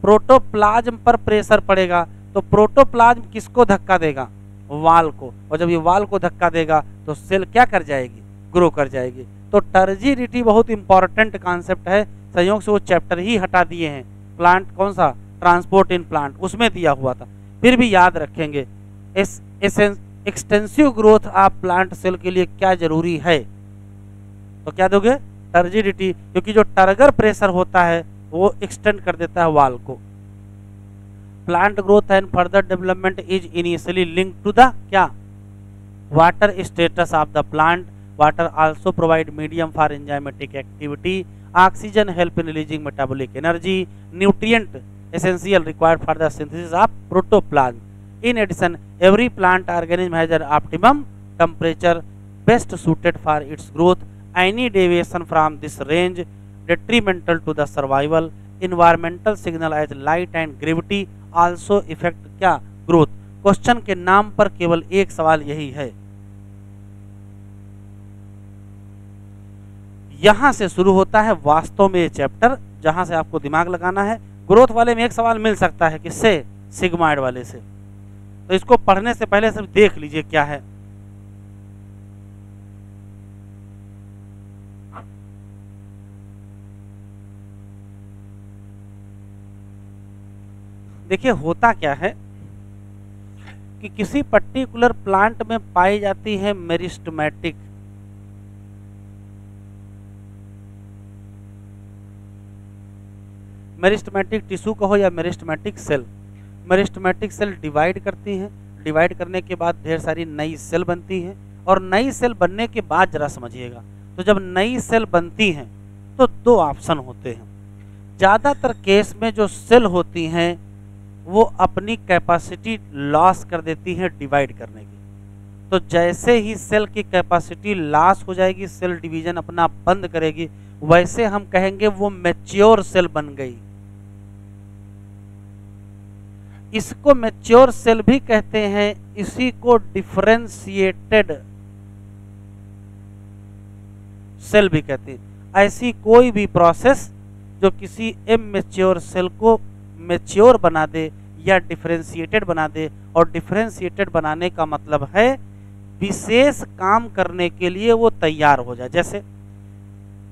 प्रोटोप्लाज्म पर प्रेशर पड़ेगा। तो प्रोटोप्लाज्म किसको धक्का देगा, वाल को, और जब ये वाल को धक्का देगा तो सेल क्या कर जाएगी, ग्रो कर जाएगी। तो टर्जिडिटी बहुत इंपॉर्टेंट कॉन्सेप्ट है, संयोग से वो चैप्टर ही हटा दिए हैं, प्लांट कौन सा, ट्रांसपोर्ट इन प्लांट, उसमें दिया हुआ था, फिर भी याद रखेंगे। Extensive growth of plant cell के लिए क्या जरूरी है, तो क्या दोगे, टर्जिडिटी, क्योंकि जो टर्गर प्रेशर होता है वो एक्सटेंड कर देता है वाल को। Plant growth and further development is initially link to the क्या, water status of the plant, water also provide medium for enzymatic activity, oxygen help in releasing metabolic energy, nutrient essential required for the synthesis of protoplasm. In addition, every plant organism has an optimum temperature best suited for its growth. Any deviation from this range detrimental to the survival. Environmental signal as light and gravity also affect क्या, growth. Question के नाम पर केवल एक सवाल यही है। यहां से शुरू होता है वास्तव में ये चैप्टर, जहां से आपको दिमाग लगाना है। ग्रोथ वाले में एक सवाल मिल सकता है, किससे, सिग्माइड वाले से। तो इसको पढ़ने से पहले सिर्फ देख लीजिए क्या है। देखिए होता क्या है, कि किसी पर्टिकुलर प्लांट में पाई जाती है मेरिस्टेमेटिक, मेरिस्टेमेटिक टिश्यू कहो या meristematic cell. Meristematic cell divide करती हैं, डिवाइड करने के बाद ढेर सारी नई सेल बनती हैं, और नई सेल बनने के बाद जरा समझिएगा, तो जब नई सेल बनती हैं तो दो ऑप्शन होते हैं। ज़्यादातर केस में जो सेल होती हैं वो अपनी कैपेसिटी लॉस कर देती हैं डिवाइड करने की। तो जैसे ही सेल की कैपेसिटी लॉस हो जाएगी, सेल डिवीजन अपना बंद करेगी, वैसे हम कहेंगे वो मैच्योर सेल बन गई। इसको मैच्योर सेल भी कहते हैं, इसी को डिफरेंशिएटेड सेल भी कहते हैं। ऐसी कोई भी प्रोसेस जो किसी इमैच्योर सेल को मैच्योर बना दे या डिफरेंशिएटेड बना दे, और डिफरेंशिएटेड बनाने का मतलब है विशेष काम करने के लिए वो तैयार हो जाए। जैसे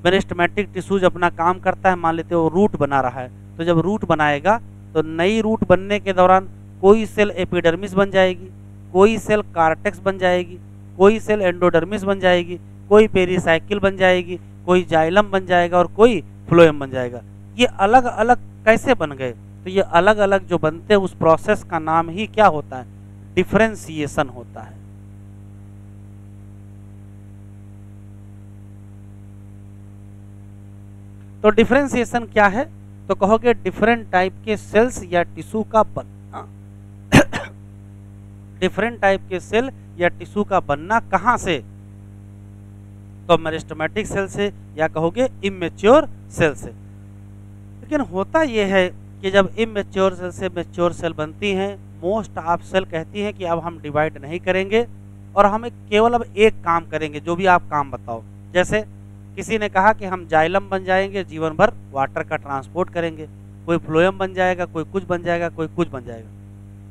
मेरिस्टेमेटिक टिश्यू जब अपना काम करता है, मान लेते हो रूट बना रहा है, तो जब रूट बनाएगा तो नई रूट बनने के दौरान कोई सेल एपिडर्मिस बन जाएगी, कोई सेल कार्टेक्स बन जाएगी, कोई सेल एंडोडर्मिस बन जाएगी, कोई पेरिसाइकिल बन जाएगी, कोई जाइलम बन जाएगा और कोई फ्लोएम बन जाएगा। ये अलग अलग कैसे बन गए? तो ये अलग अलग जो बनते हैं उस प्रोसेस का नाम ही क्या होता है? डिफरेंशिएशन होता है। तो डिफरेंशिएशन क्या है? तो कहोगे डिफरेंट टाइप के सेल्स या टिश्यू का बनना। डिफरेंट टाइप के सेल या टिश्यू का बनना कहां से? तो मेरिस्टेमेटिक सेल से, या कहोगे इमैच्योर सेल से। लेकिन होता यह है कि जब इमैच्योर सेल से मैच्योर सेल बनती हैं, मोस्ट ऑफ सेल कहती हैं कि अब हम डिवाइड नहीं करेंगे और हम केवल अब एक काम करेंगे, जो भी आप काम बताओ। जैसे किसी ने कहा कि हम जाइलम बन जाएंगे, जीवन भर वाटर का ट्रांसपोर्ट करेंगे, कोई फ्लोएम बन जाएगा, कोई कुछ बन जाएगा, कोई कुछ बन जाएगा।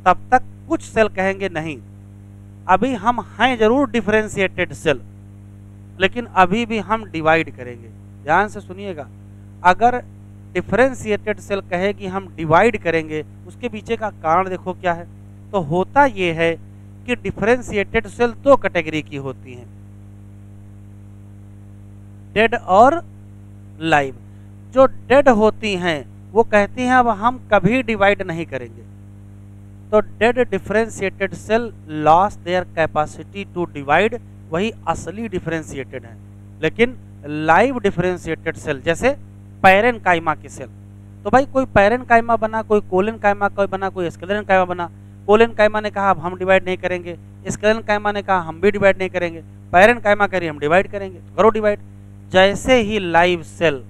तब तक कुछ सेल कहेंगे नहीं, अभी हम हैं जरूर डिफरेंशिएटेड सेल, लेकिन अभी भी हम डिवाइड करेंगे। ध्यान से सुनिएगा, अगर डिफरेंशिएटेड सेल कहे कि हम डिवाइड करेंगे, उसके पीछे का कारण देखो क्या है। तो होता ये है कि डिफरेंशिएटेड सेल दो कैटेगरी की होती हैं, डेड और लाइव। जो डेड होती हैं वो कहती हैं अब हम कभी डिवाइड नहीं करेंगे। तो dead differentiated cell loss their capacity to divide, वही असली डिफरेंशिएटेड है। लेकिन लाइव डिफरेंशिएटेड सेल जैसे पैरेनकाइमा की सेल, तो भाई कोई पैरेनकाइमा बना, कोई कोलेनकाइमा कोई बना, कोई स्क्लेरेनकाइमा बना। कोलेनकाइमा ने कहा अब हम डिवाइड नहीं करेंगे, स्क्लेरेनकाइमा ने कहा हम भी डिवाइड नहीं करेंगे, पैरेनकाइमा कह रही हम डिवाइड करेंगे, तो करो डिवाइड। जैसे ही live cell,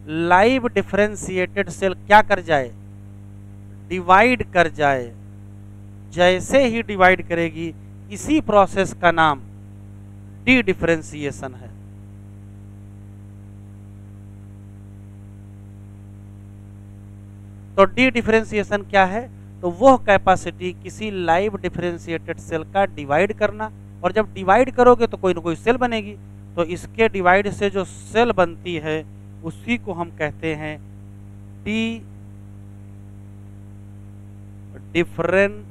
live differentiated cell क्या कर जाए? डिवाइड कर जाए। जैसे ही डिवाइड करेगी, इसी प्रोसेस का नाम डी डिफरेंशिएशन है। तो डी डिफरेंशिएशन क्या है? तो वह कैपेसिटी किसी लाइव डिफरेंशिएटेड सेल का डिवाइड करना, और जब डिवाइड करोगे तो कोई ना कोई सेल बनेगी, तो इसके डिवाइड से जो सेल बनती है उसी को हम कहते हैं डी डिफरेंशिएटेड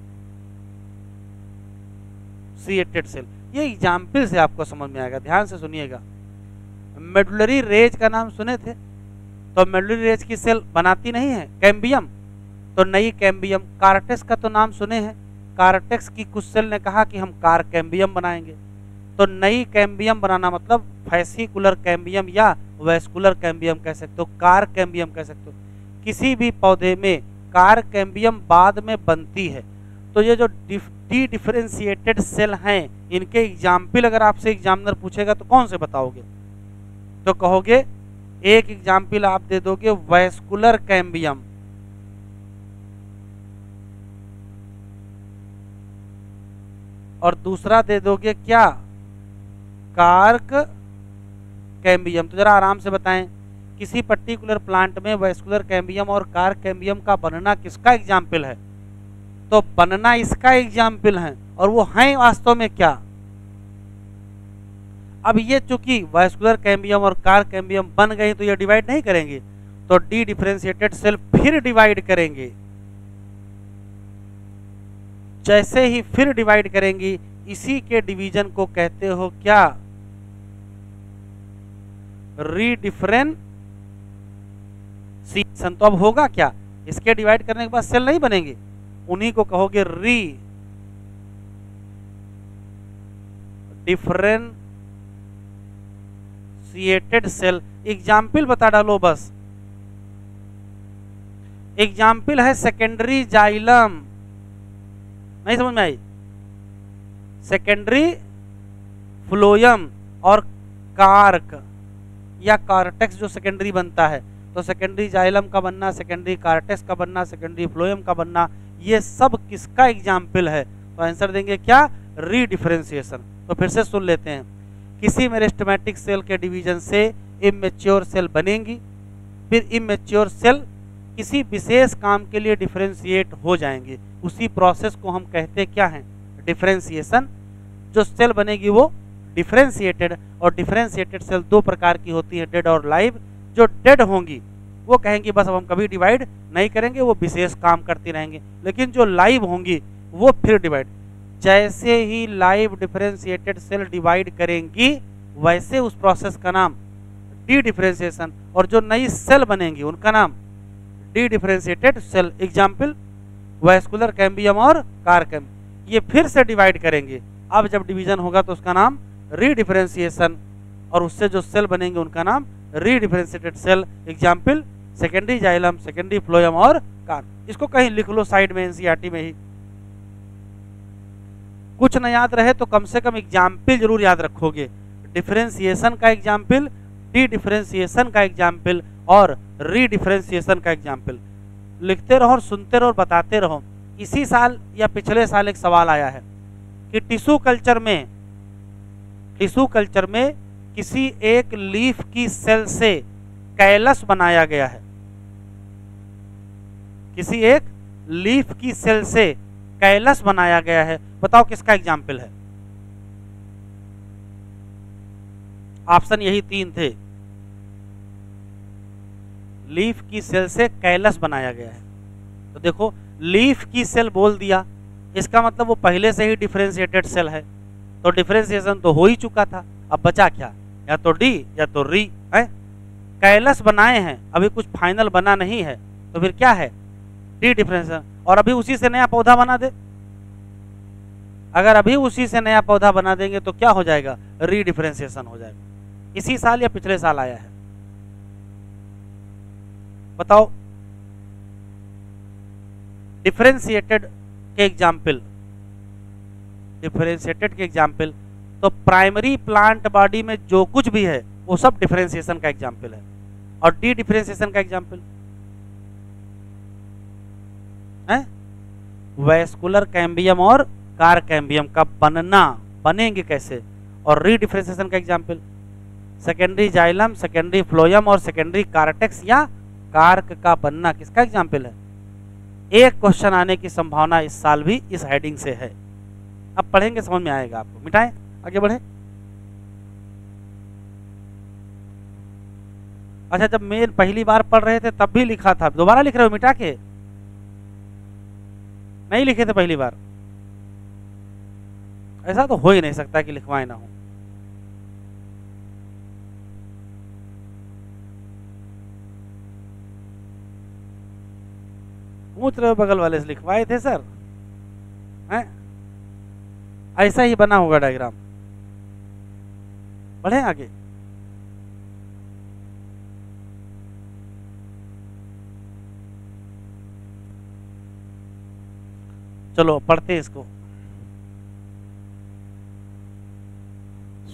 सेल। ये एग्जाम्पल से आपको समझ में आएगा, ध्यान से सुनिएगा। मेडुलरी रेज का नाम सुने थे? तो मेडुलरी रेज की सेल बनाती नहीं है कैम्बियम, तो नई कैम्बियम। कार्टेक्स का तो नाम सुने हैं, कार्टेक्स की कुछ सेल ने कहा कि हम कार कैम्बियम बनाएंगे, तो नई कैम्बियम बनाना मतलब फैसिकुलर कैम्बियम या वैस्कुलर कैम्बियम कह सकते हो, कार कैम्बियम कह सकते हो। किसी भी पौधे में कार कैम्बियम बाद में बनती है। तो ये जो डी डिफरेंशिएटेड सेल हैं, इनके एग्जाम्पल अगर आपसे एग्जामिनर पूछेगा तो कौन से बताओगे? तो कहोगे, एक एग्जाम्पल आप दे दोगे वैस्कुलर कैम्बियम, और दूसरा दे दोगे क्या? Cork cambium. तो जरा आराम से बताएं, किसी पर्टिकुलर प्लांट में वैस्कुलर कैम्बियम और कार्क कैम्बियम का बनना किसका एग्जाम्पल है? तो बनना इसका एग्जाम्पल है, और वो हैं वास्तव में क्या? अब ये चूंकि वैस्कुलर कैम्बियम और कार्क कैम्बियम बन गई तो ये डिवाइड नहीं करेंगे, तो डी डिफरेंशिएटेड सेल फिर डिवाइड करेंगे। जैसे ही फिर डिवाइड करेंगी, इसी के डिवीजन को कहते हो क्या? रीडिफरेंशिएशन। तो अब होगा क्या, इसके डिवाइड करने के बाद सेल नहीं बनेंगे, उन्हीं को कहोगे री डिफरेंशिएटेड सेल। एग्जाम्पल बता डालो बस। एग्जाम्पल है सेकेंडरी जाइलम, नहीं समझ में आई? सेकेंडरी फ्लोयम और कार्क या कार्टेक्स जो सेकेंडरी बनता है, तो सेकेंडरी जाइलम का बनना, सेकेंडरी कार्टेक्स का बनना, सेकेंडरी फ्लोयम का बनना, ये सब किसका एग्जाम्पल है? तो आंसर देंगे क्या? रीडिफरेंशिएशन। तो फिर से सुन लेते हैं। किसी मेरिस्टेमेटिक सेल के डिवीजन से इमेच्योर सेल बनेंगी, फिर इमेच्योर सेल किसी विशेष काम के लिए डिफरेंशिएट हो जाएंगे। उसी प्रोसेस को हम कहते क्या हैं? डिफरेंशिएशन। जो सेल बनेगी वो डिफरेंशिएटेड, और डिफरेंशिएटेड सेल दो प्रकार की होती है, डेड और लाइव। जो डेड होंगी वो कहेंगी बस अब हम कभी डिवाइड नहीं करेंगे, वो विशेष काम करती रहेंगे। लेकिन जो लाइव होंगी वो फिर डिवाइड, जैसे ही लाइव डिफरेंशिएटेड सेल डिवाइड करेंगी वैसे उस प्रोसेस का नाम डी डिफरेंशिएशन, और जो नई सेल बनेंगी उनका नाम dedifferentiated cell. Example vascular cambium और कारकैम। ये फिर से डिवाइड करेंगे, अब जब डिवीजन होगा तो उसका नाम रीडिफरेंशिएशन, और उससे जो सेल बनेंगे उनका नाम redifferentiated cell. Example secondary xylem, secondary phloem और कार्क। इसको कहीं लिख लो साइड में, एनसीईआरटी में ही। कुछ न याद रहे तो कम से कम एग्जाम्पल जरूर याद रखोगे। डिफरेंशिएशन का एग्जाम्पल, डी डिफरेंशिएशन का एग्जाम्पल और रीडिफरेंशिएशन का एग्जाम्पल। लिखते रहो और सुनते रहो और बताते रहो। इसी साल या पिछले साल एक सवाल आया है कि टिश्यू कल्चर में किसी एक लीफ की सेल से कैलस बनाया गया है। किसी एक लीफ की सेल से कैलस बनाया गया है, बताओ किसका एग्जाम्पल है? ऑप्शन यही तीन थे। लीफ की सेल से कैलस बनाया गया है, तो देखो लीफ की सेल बोल दिया, इसका मतलब वो पहले से ही डिफरेंशिएटेड सेल है, तो डिफरेंशिएशन तो हो ही चुका था। अब बचा क्या? या तो डी या तो री है। कैलस बनाए हैं, अभी कुछ फाइनल बना नहीं है, तो फिर क्या है? D differentiation. और अभी उसी से नया पौधा बना दे, अगर अभी उसी से नया पौधा बना देंगे तो क्या हो जाएगा? रीडिफरेंशिएशन हो जाएगा। इसी साल या पिछले साल आया है, बताओ। डिफरेंशिएटेड के एग्जाम्पल, डिफरेंशिएटेड के एग्जाम्पल तो प्राइमरी प्लांट बॉडी में जो कुछ भी है वो सब डिफरेंशिएशन का एग्जाम्पल है। और डी डिफरेंशिएशन का एग्जाम्पल है वैस्कुलर कैम्बियम और कारकैम्बियम का बनना, बनेंगे कैसे। और री डिफरेंशिएशन का example secondary xylem, secondary phloem और सेकेंडरी कार्टेक्स या कार्क का बनना, किसका एग्जाम्पल है? एक क्वेश्चन आने की संभावना इस साल भी इस हेडिंग से है। अब पढ़ेंगे समझ में आएगा आपको। मिटाएं, आगे बढ़े। अच्छा, जब मैं पहली बार पढ़ रहे थे तब भी लिखा था, दोबारा लिख रहे हो मिटा के? नहीं लिखे थे पहली बार? ऐसा तो हो ही नहीं सकता कि लिखवाए ना हो। पूछ रहे हो बगल वाले से, लिखवाए थे सर? हैं? ऐसा ही बना होगा डायग्राम। बढ़े आगे। चलो पढ़ते हैं इसको।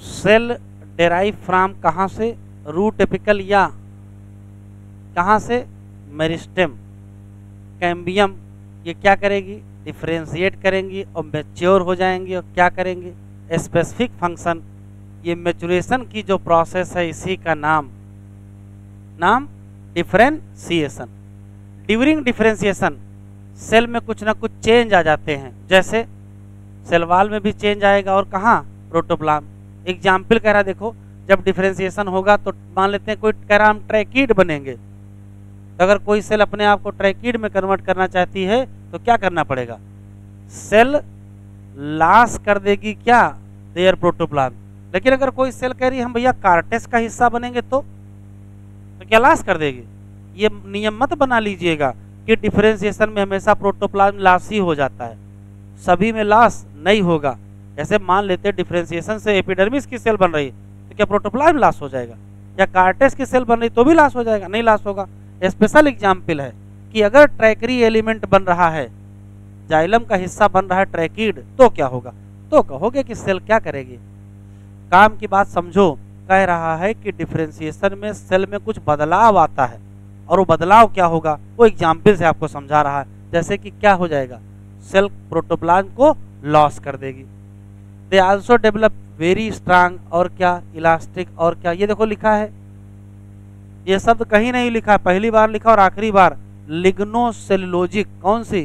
सेल डेराइव फ्रॉम कहाँ से? रूट एपिकल या कहाँ से? मेरिस्टेम। कैम्बियम ये क्या करेगी? डिफरेंशिएट करेंगी और मैच्योर हो जाएंगी, और क्या करेंगे? Specific function. ये मैच्योरेशन की जो प्रोसेस है इसी का नाम डिफरेंशिएशन। ड्यूरिंग डिफरेंशिएशन सेल में कुछ ना कुछ चेंज आ जाते हैं, जैसे सेल वॉल में भी चेंज आएगा, और कहाँ? प्रोटोप्लाज्म। एग्जाम्पल कह रहा देखो, जब डिफरेंशिएशन होगा तो मान लेते हैं कोई कह रहा हम ट्रैकीड बनेंगे, तो अगर कोई सेल अपने आप को ट्रैकीड में कन्वर्ट करना चाहती है तो क्या करना पड़ेगा? सेल लॉस कर देगी क्या, देयर प्रोटोप्लाज्म। लेकिन अगर कोई सेल कह रही है हम भैया कार्टेक्स का हिस्सा बनेंगे तो क्या लॉस कर देगी। ये नियम मत बना लीजिएगा कि डिफरेंशिएशन में हमेशा प्रोटोप्लाज्म लॉस ही हो जाता है, सभी में लॉस नहीं होगा। जैसे मान लेते हैं डिफरेंशिएशन से एपिडर्मिस की सेल बन रही है तो क्या प्रोटोप्लाज्म लॉस हो जाएगा, या कार्टेक्स की सेल बन रही तो भी लॉस हो जाएगा, नहीं लॉस होगा। स्पेशल एग्जाम्पल है कि अगर ट्रैकरी एलिमेंट बन रहा है, जाइलम का हिस्सा बन रहा है ट्रैकीड, तो क्या होगा, तो कहोगे कि सेल क्या करेगी। काम की बात समझो, कह रहा है कि डिफरेंशिएशन में सेल में कुछ बदलाव आता है, और वो बदलाव क्या होगा वो एग्जाम्पल से आपको समझा रहा है। जैसे कि क्या हो जाएगा, सेल प्रोटोप्लाज्म को लॉस कर देगी। They also develop very strong और क्या इलास्टिक और क्या, ये देखो लिखा है, ये शब्द कहीं नहीं लिखा, पहली बार लिखा और आखिरी बार, लिग्नोसेलुलोजिक। कौन सी,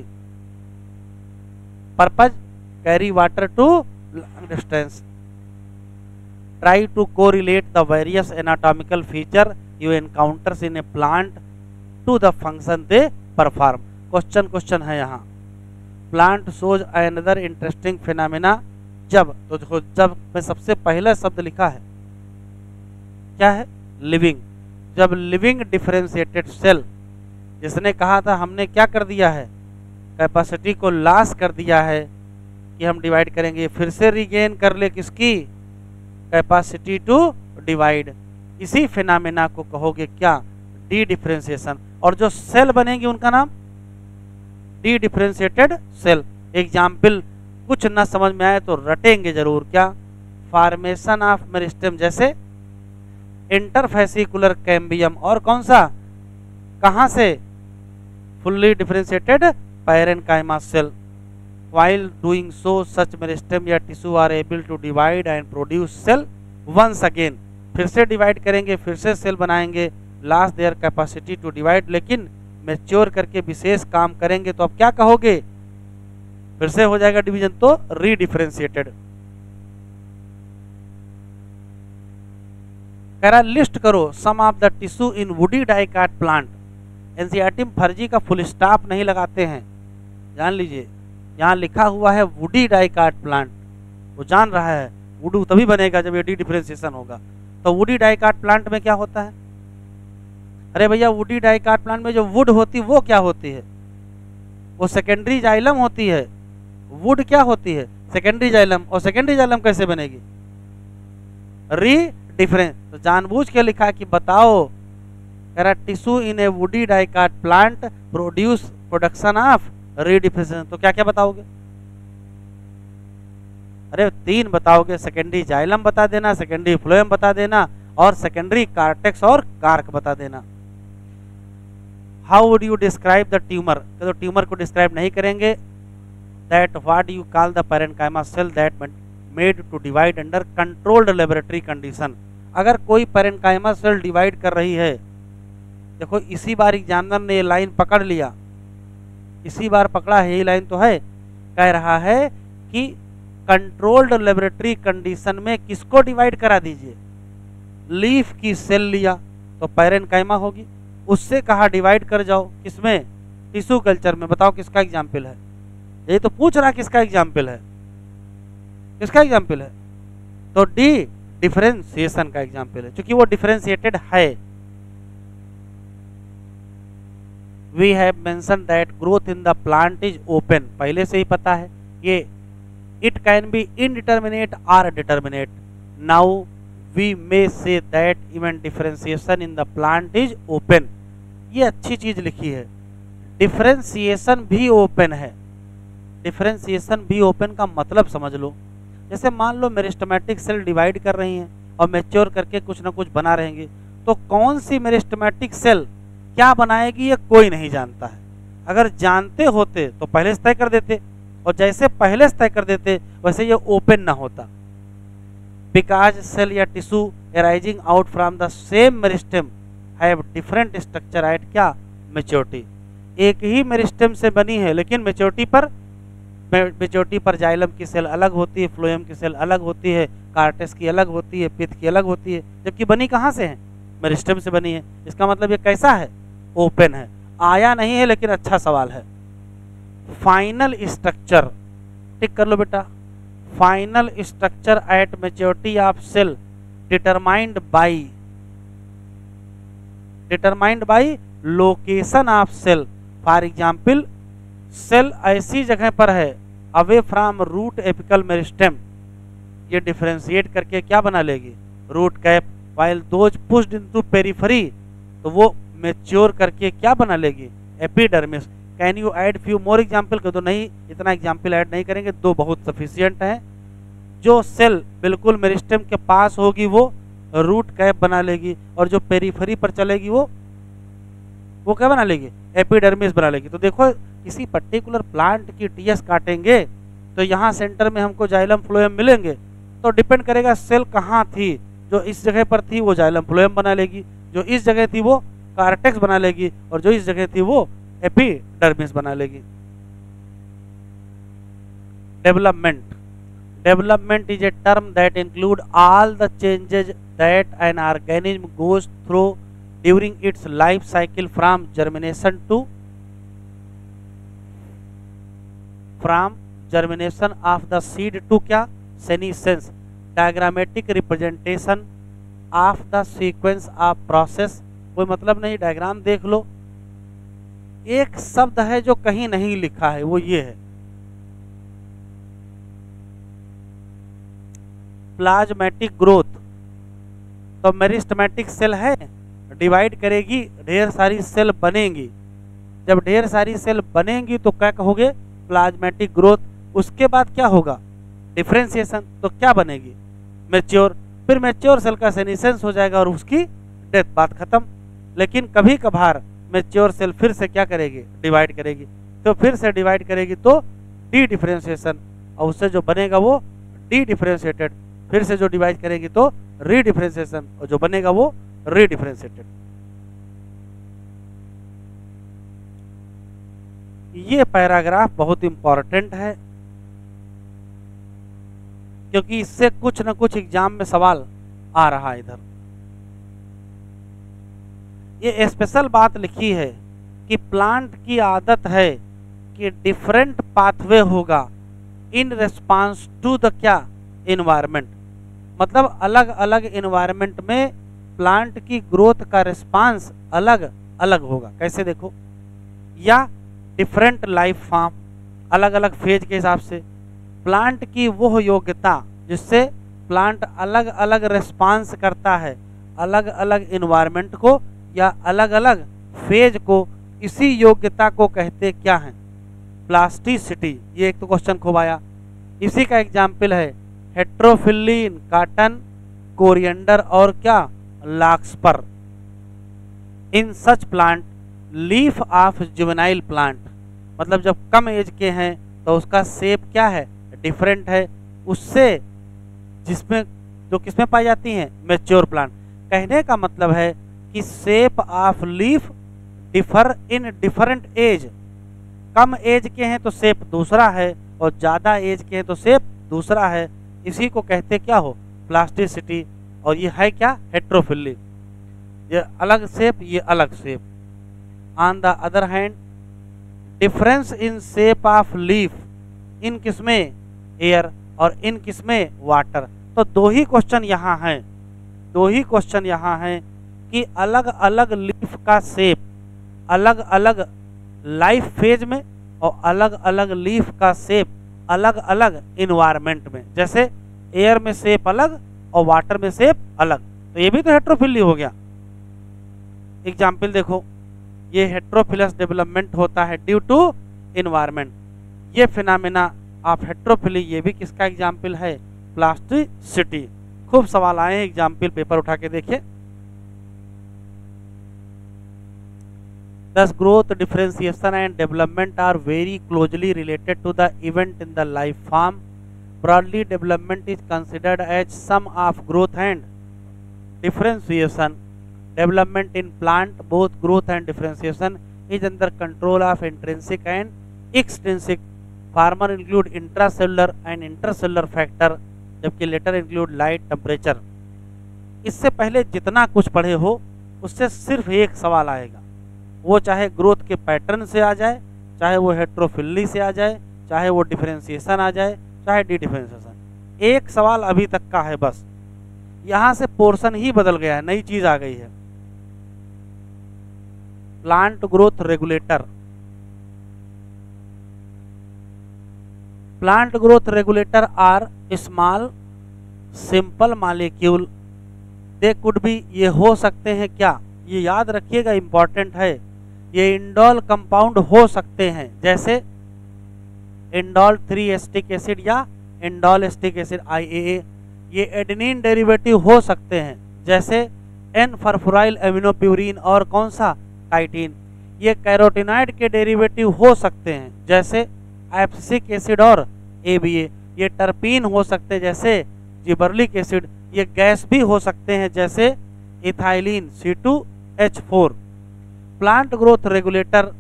purpose carry water to long distance. Try to correlate the various anatomical feature you encounters in a plant to the function they perform. Question है यहाँ, plant shows another interesting phenomena जब, तो देखो जब में सबसे पहला शब्द लिखा है क्या है, लिविंग। जब लिविंग डिफरेंशिएटेड सेल, जिसने कहा था हमने क्या कर दिया है, कैपेसिटी को लॉस कर दिया है कि हम डिवाइड करेंगे, फिर से रिगेन कर ले किसकी, कैपेसिटी टू डिवाइड। इसी फिनोमेना को कहोगे क्या, डी डिफरेंशिएशन। और जो सेल बनेंगे उनका नाम डी डिफरेंशिएटेड सेल। एग्जाम्पल कुछ ना समझ में आए तो रटेंगे जरूर, क्या, फॉर्मेशन ऑफ मेरिस्टेम, जैसे इंटरफेसिकुलर कैम्बियम, और कौन सा, कहां से, fully differentiated parenchyma cell. While doing so such meristem या tissue are able to divide and produce cell once again. फिर से डिवाइड करेंगे, फिर से सेल बनाएंगे, last their capacity to divide. लेकिन मैच्योर करके विशेष काम करेंगे तो अब क्या कहोगे, फिर से हो जाएगा डिवीजन, तो रीडिफरेंशिएटेड। कह रहा लिस्ट करो some of the tissue in woody dicot plant. NCERT में फर्जी का फुल स्टॉप नहीं लगाते हैं, जान लीजिए। यहाँ लिखा हुआ है वुडी डाइकाट प्लांट, वो जान रहा है वुड तभी बनेगा जब ये डी डिफरेंशिएशन होगा। तो वुडी डाइकाट प्लांट में क्या होता है, अरे भैया वुडी डाइकाट प्लांट में जो वुड होती है वो क्या होती है, वो सेकेंडरी जाइलम होती है। वुड क्या होती है, सेकेंडरी जाइलम। और सेकेंडरी जाइलम कैसे बनेगी, री डिफरेंस। तो जानबूझ के लिखा कि बताओ, कह रहा tissue in A woody dicot plant produce production of री डिफरेंशिएशन। तो क्या क्या बताओगे, अरे 3 बताओगे, सेकेंडरी जाइलम बता देना, सेकेंडरी फ्लोएम बता देना, और सेकेंडरी कार्टेक्स और कार्क बता देना। How would you describe the tumour, तो ट्यूमर को डिस्क्राइब नहीं करेंगे। That what you call the parenchyma cell that made to divide under controlled laboratory condition. अगर कोई पैरेन्काइमा सेल डिवाइड कर रही है, देखो इसी बार एग्जामिनर ने ये लाइन पकड़ लिया, इसी बार पकड़ा है, ये लाइन तो है, कह रहा है कि कंट्रोल्ड लेबोरेटरी कंडीशन में किसको डिवाइड करा दीजिए, लीफ की सेल लिया तो पैरेन्काइमा होगी, उससे कहा डिवाइड कर जाओ, किसमें, टिश्यू कल्चर में। बताओ किसका एग्जाम्पल है, ये तो पूछ रहा किसका एग्जाम्पल है, किसका एग्जाम्पल है, तो डी डिफरेंशिएशन का एग्जाम्पल है, क्योंकि वो डिफरेंशिएटेड है। We have mention that growth in the plant is open, पहले से ही पता है ये। इट कैन बी इनडिटर्मिनेट और determinate. Now we may say that even differentiation in the plant is open. ये अच्छी चीज लिखी है, डिफरेंशिएशन भी ओपन है। डिफरेंशिएशन भी ओपन का मतलब समझ लो, जैसे मान लो मेरिस्टेमेटिक सेल डिवाइड कर रही हैं और मैच्योर करके कुछ ना कुछ बना रहेंगी, तो कौन सी मेरिस्टेमेटिक सेल क्या बनाएगी ये कोई नहीं जानता है। अगर जानते होते तो पहले से तय कर देते, और जैसे पहले से तय कर देते वैसे ये ओपन ना होता। बिकॉज सेल या tissue arising out from the same meristem have different structure eight क्या, मैच्योरिटी। एक ही मेरिस्टेम से बनी है लेकिन मैच्योरिटी पर जाइलम की सेल अलग होती है, फ्लोएम की सेल अलग होती है, कार्टेक्स की अलग होती है, पित्त की अलग होती है, जबकि बनी कहाँ से है, मेरिस्टेम से बनी है। इसका मतलब ये कैसा है, ओपन है। आया नहीं है लेकिन अच्छा सवाल है। फाइनल स्ट्रक्चर टिक कर लो बेटा। Final structure at maturity of cell determined by location of cell. For example, cell ऐसी जगह पर है away from root apical meristem, ये डिफरेंशिएट करके क्या बना लेगी, root cap. While those pushed into periphery, तो वो मैच्योर करके क्या बना लेगी, epidermis. Can you add few more example कर दो? नहीं, इतना एग्जाम्पल ऐड नहीं करेंगे, दो बहुत सफिशियंट है। जो सेल बिल्कुल मेरिस्टेम के पास होगी वो रूट कैप बना लेगी, और जो पेरिफेरी पर चलेगी वो क्या बना लेगी, एपिडर्मिस बना लेगी। तो देखो, किसी पर्टिकुलर प्लांट की टीएस काटेंगे तो यहाँ सेंटर में हमको जाइलम फ्लोएम मिलेंगे, तो डिपेंड करेगा सेल कहाँ थी। जो इस जगह पर थी वो जाइलम फ्लोएम बना लेगी, जो इस जगह थी वो कार्टेक्स बना लेगी, और जो इस जगह थी वो एपिडर्मिस बना लेगी। Development is a term that include all the changes that an organism goes through during its life cycle from germination of the seed to क्या, senescence. Diagrammatic representation of the sequence of process. कोई मतलब नहीं, diagram देख लो। एक शब्द है जो कहीं नहीं लिखा है, वो ये है प्लाज्मेटिक ग्रोथ। तो मेरिस्टेमेटिक सेल है, डिवाइड करेगी, ढेर सारी सेल बनेंगी। जब ढेर सारी सेल बनेंगी तो क्या कहोगे, प्लाज्मेटिक ग्रोथ। उसके बाद क्या होगा, डिफरेंशिएशन। तो क्या बनेगी, मैच्योर। फिर मैच्योर सेल का सेनीसेंस हो जाएगा और उसकी डेथ, बात खत्म। लेकिन कभी कभार मैच्योर सेल फिर से क्या करेगी, डिवाइड करेगी। तो फिर से डिवाइड करेगी तो डी डिफरेंशिएशन, और उससे जो बनेगा वो डी डिफरेंशिएटेड। फिर से जो डिवाइड करेगी तो री डिफरेंशिएशन, और जो बनेगा वो री डिफरेंशिएटेड। ये पैराग्राफ बहुत इंपॉर्टेंट है, क्योंकि इससे कुछ न कुछ एग्जाम में सवाल आ रहा है। इधर ये स्पेशल बात लिखी है कि प्लांट की आदत है कि डिफरेंट पाथवे होगा इन रिस्पांस टू द क्या, इन्वायरमेंट। मतलब अलग अलग इन्वायरमेंट में प्लांट की ग्रोथ का रिस्पांस अलग अलग होगा। कैसे देखो, या डिफरेंट लाइफ फॉर्म, अलग अलग फेज के हिसाब से। प्लांट की वो योग्यता जिससे प्लांट अलग अलग रिस्पांस करता है अलग अलग इन्वायरमेंट को या अलग अलग फेज को, इसी योग्यता को कहते क्या हैं, प्लास्टिसिटी। ये एक तो क्वेश्चन खूब आया। इसी का एग्जाम्पल है हेट्रोफिलीन, काटन, कोरिएंडर और क्या, larkspur. In such plant leaf of juvenile plant, मतलब जब कम एज के हैं तो उसका शेप क्या है, डिफरेंट है उससे जिसमें जो किसमें पाई जाती हैं, मैच्योर प्लांट। कहने का मतलब है कि shape of leaf differ in different age. कम एज के हैं तो शेप दूसरा है, और ज़्यादा एज के हैं तो शेप दूसरा है। इसी को कहते क्या हो, प्लास्टिसिटी। और ये है क्या, हेट्रोफिली। ये अलग शेप, ये अलग shape. On the other hand difference in shape of leaf, in किसमें, एयर, और इन किसमें, वाटर। तो दो ही क्वेश्चन यहाँ हैं, दो ही क्वेश्चन यहाँ हैं कि अलग अलग लीफ का शेप अलग अलग लाइफ फेज में, और अलग अलग लीफ का शेप अलग अलग इन्वायरमेंट में। जैसे एयर में शेप अलग और वाटर में शेप अलग, तो ये भी तो हेट्रोफिली हो गया। एग्जाम्पल देखो, ये हेट्रोफिलस डेवलपमेंट होता है ड्यू टू इन्वायरमेंट। ये फिनोमेना ऑफ हेट्रोफिली, ये भी किसका एग्जाम्पल है, प्लास्टिसिटी। खूब सवाल आए हैं, एग्जाम्पल पेपर उठा के देखिए। Thus growth, differentiation and development are very closely related to the event in the life form. Broadly, development is considered as sum of growth and differentiation. Development in plant, both growth and differentiation, is under control of intrinsic and extrinsic. Former include intracellular and intercellular factor, जबकि later include light, temperature. इससे पहले जितना कुछ पढ़े हो उससे सिर्फ एक सवाल आएगा, वो चाहे ग्रोथ के पैटर्न से आ जाए, चाहे वो हेट्रोफिली से आ जाए, चाहे वो डिफरेंशिएशन आ जाए चाहे डी डिफरेंशिएशन। एक सवाल अभी तक का है बस, यहाँ से पोर्शन ही बदल गया है, नई चीज आ गई है। Plant growth regulator, plant growth regulator are small simple molecule, they could be, ये हो सकते हैं क्या, ये याद रखिएगा इंपॉर्टेंट है, ये इंडोल कंपाउंड हो सकते हैं, जैसे इंडोल 3 एस्टिक एसिड या इंडोल एस्टिक एसिड IAA। ये एडेनिन डेरिवेटिव हो सकते हैं, जैसे एन फरफुराइल एमिनोप्यूरिन और कौन सा काइटिन। ये कैरोटिनाइड के डेरिवेटिव हो सकते हैं, जैसे एब्सिसिक एसिड और ABA। ये टर्पीन हो सकते हैं, जैसे जिबरलिक एसिड। ये गैस भी हो सकते हैं, जैसे ethylene C2H4। Plant growth regulator,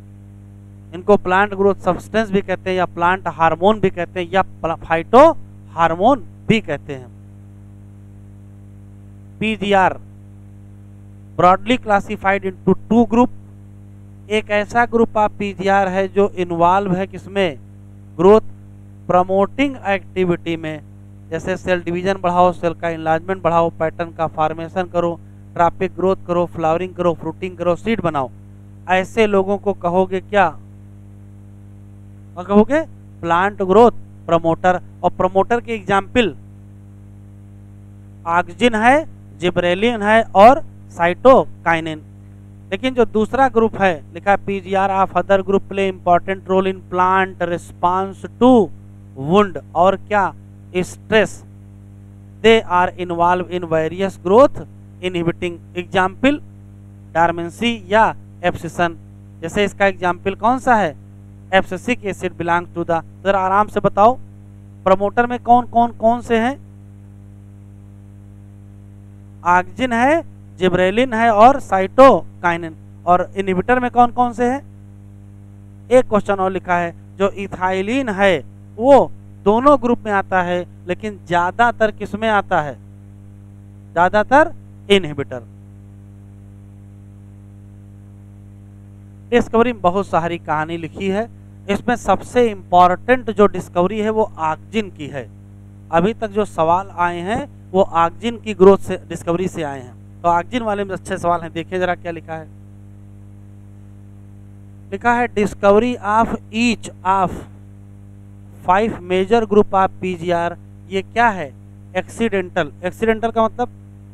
इनको प्लांट ग्रोथ सब्सटेंस भी कहते हैं या प्लांट हार्मोन भी कहते हैं या फाइटो हार्मोन भी कहते हैं। PGR broadly classified into 2 group. एक ऐसा ग्रुप ऑफ PGR है जो इन्वॉल्व है किसमें, ग्रोथ प्रमोटिंग एक्टिविटी में, जैसे सेल डिवीजन बढ़ाओ, सेल का इनलार्जमेंट बढ़ाओ, पैटर्न का फॉर्मेशन करो, ट्रॉपिक ग्रोथ करो, फ्लावरिंग करो, फ्रूटिंग करो, सीड बनाओ। ऐसे लोगों को कहोगे क्या, और कहोगे प्लांट ग्रोथ प्रमोटर। और प्रमोटर के एग्जाम्पल ऑक्सिन है, जिब्रेलिन है और साइटोकाइनिन। लेकिन जो दूसरा ग्रुप है लिखा है PGR of other group play important role in plant response to wound और क्या, stress. They are involve in various growth inhibiting. Example dormancy या एब्सिसन। जैसे इसका एग्जाम्पल कौन सा है, abscisic acid belongs to the. जरा आराम से बताओ प्रमोटर में कौन से हैं, ऑक्सिन है, जिब्रेलिन है और साइटोकाइनिन। और इनहिबिटर में कौन से हैं, एक क्वेश्चन और लिखा है जो इथाइलिन है वो दोनों ग्रुप में आता है, लेकिन ज्यादातर किसमें आता है, ज्यादातर इनहिबिटर। डिस्कवरी में बहुत सारी कहानी लिखी है, इसमें सबसे इंपॉर्टेंट जो डिस्कवरी है वो ऑक्सिन की है। अभी तक जो सवाल आए हैं वो ऑक्सिन की ग्रोथ से डिस्कवरी से आए हैं। तो ऑक्सिन वाले में अच्छे सवाल हैं, देखिए जरा क्या लिखा है। लिखा है discovery of each of 5 major group of PGR। ये क्या है, एक्सीडेंटल। एक्सीडेंटल का मतलब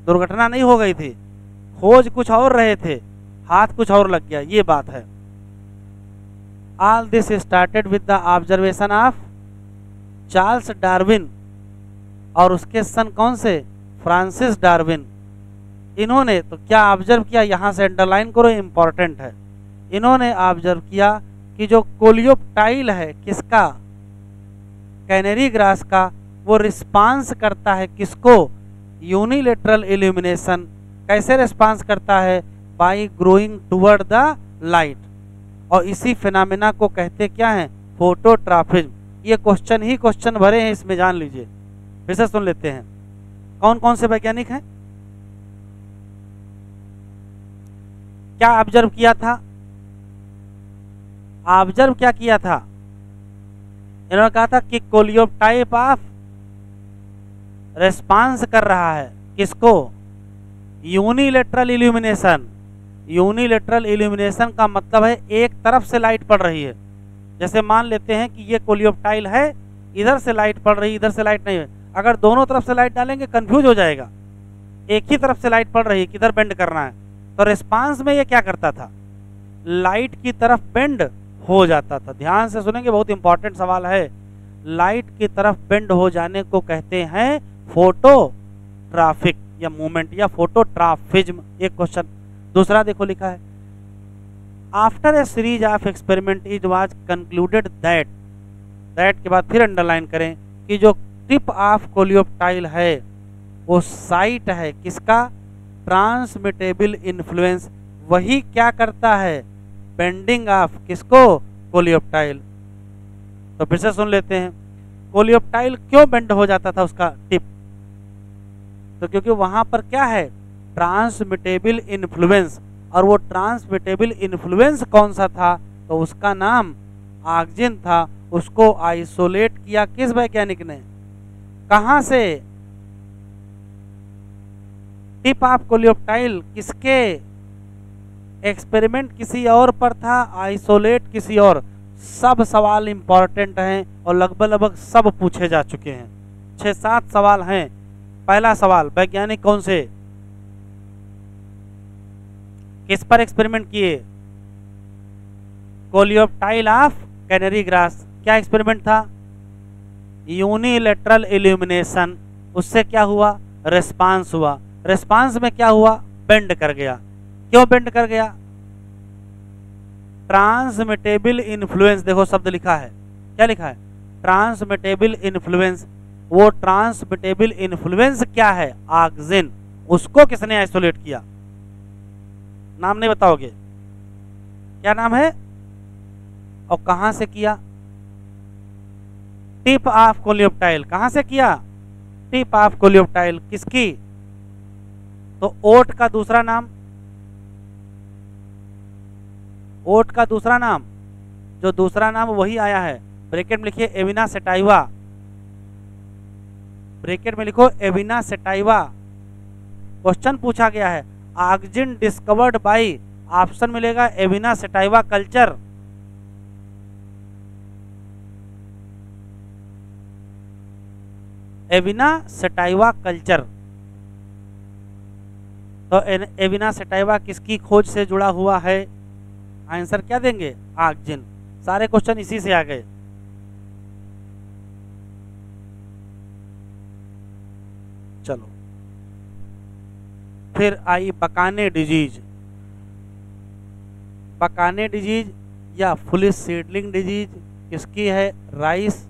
दुर्घटना नहीं हो गई थी, खोज कुछ और रहे थे, हाथ कुछ और लग गया, ये बात है। All this started with the observation of Charles Darwin और उसके सन कौन से, फ्रांसिस डार्विन। इन्होंने तो क्या ऑब्जर्व किया, यहाँ से अंडरलाइन करो, इंपॉर्टेंट है। इन्होंने ऑब्जर्व किया कि जो कोलियोप्टाइल है किसका, कैनेरी ग्रास का, वो रिस्पांस करता है किसको, यूनिलेटरल इल्यूमिनेशन। कैसे रिस्पांस करता है, by growing toward the light. और इसी फिनोमेना को कहते क्या है, फोटोट्रॉपिज्म। ये क्वेश्चन ही क्वेश्चन भरे हैं इसमें, जान लीजिए। फिर से सुन लेते हैं, कौन कौन से वैज्ञानिक हैं, क्या ऑब्जर्व किया था, ऑब्जर्व क्या किया था, इन्होंने कहा था कि कोलियोटाइप ऑफ रिस्पांस कर रहा है किसको, यूनिलेटरल इल्यूमिनेशन। यूनिलेटरल इल्यूमिनेशन का मतलब है एक तरफ से लाइट पड़ रही है। जैसे मान लेते हैं कि ये कोलियोप्टाइल है, इधर से लाइट पड़ रही है, इधर से लाइट नहीं है। अगर दोनों तरफ से लाइट डालेंगे कंफ्यूज हो जाएगा, एक ही तरफ से लाइट पड़ रही है, किधर बेंड करना है। तो रिस्पांस में ये क्या करता था, लाइट की तरफ बेंड हो जाता था। ध्यान से सुनेंगे, बहुत इंपॉर्टेंट सवाल है। लाइट की तरफ बेंड हो जाने को कहते हैं फोटोट्रॉपिक या मूवमेंट या फोटोट्रॉपिज्म। एक क्वेश्चन। दूसरा देखो लिखा है, after a series of experiment it was concluded that, that के बाद फिर अंडरलाइन करें कि जो टिप ऑफ कोलियोप्टाइल है वो साइट है किसका, ट्रांसमिटेबल इन्फ्लुएंस। वही क्या करता है, बेंडिंग ऑफ किसको, कोलियोप्टाइल। तो फिर से सुन लेते हैं, कोलियोप्टाइल क्यों बेंड हो जाता था उसका टिप, तो क्योंकि वहां पर क्या है, ट्रांसमिटेबल इन्फ्लुएंस। और वो ट्रांसमिटेबल इन्फ्लुएंस कौन सा था, तो उसका नाम ऑक्सिन था। उसको आइसोलेट किया किस वैज्ञानिक ने, कहां से? टिप ऑफ कोलियोप्टाइल किसके एक्सपेरिमेंट किसी और पर था, आइसोलेट किसी और। सब सवाल इंपॉर्टेंट हैं और लगभग लगभग सब पूछे जा चुके हैं। 6-7 सवाल हैं। पहला सवाल, वैज्ञानिक कौन से, किस पर एक्सपेरिमेंट किए? Coleoptile of canary grass. क्या एक्सपेरिमेंट था? Unilateral illumination. उससे क्या हुआ? रेस्पॉन्स हुआ। रेस्पॉन्स में क्या हुआ? बेंड कर गया। क्यों बेंड कर गया? Transmittable influence. देखो शब्द लिखा है, क्या लिखा है? Transmittable influence. वो ट्रांसमिटेबल इन्फ्लुएंस क्या है? ऑक्सीजन। उसको किसने आइसोलेट किया? नाम नहीं बताओगे? क्या नाम है और कहां से किया? Tip of coleoptile. कहां से किया? Tip of coleoptile. किसकी? तो ओट का दूसरा नाम, ओट का दूसरा नाम, जो दूसरा नाम वही आया है, ब्रैकेट में लिखिए एविना सेटाइवा। ब्रैकेट में लिखो एविना सेटाइवा। क्वेश्चन पूछा गया है, ऑक्सीजन डिस्कवर्ड बाय, ऑप्शन मिलेगा एविना सेटाइवा कल्चर। एविना sativa culture. तो एविना सेटाइवा किसकी खोज से जुड़ा हुआ है? आंसर क्या देंगे? ऑक्सीजन। सारे क्वेश्चन इसी से आ गए। चलो फिर आई बकाने डिजीज। बकाने डिजीज या फुलिश सीडलिंग डिजीज किसकी है? राइस।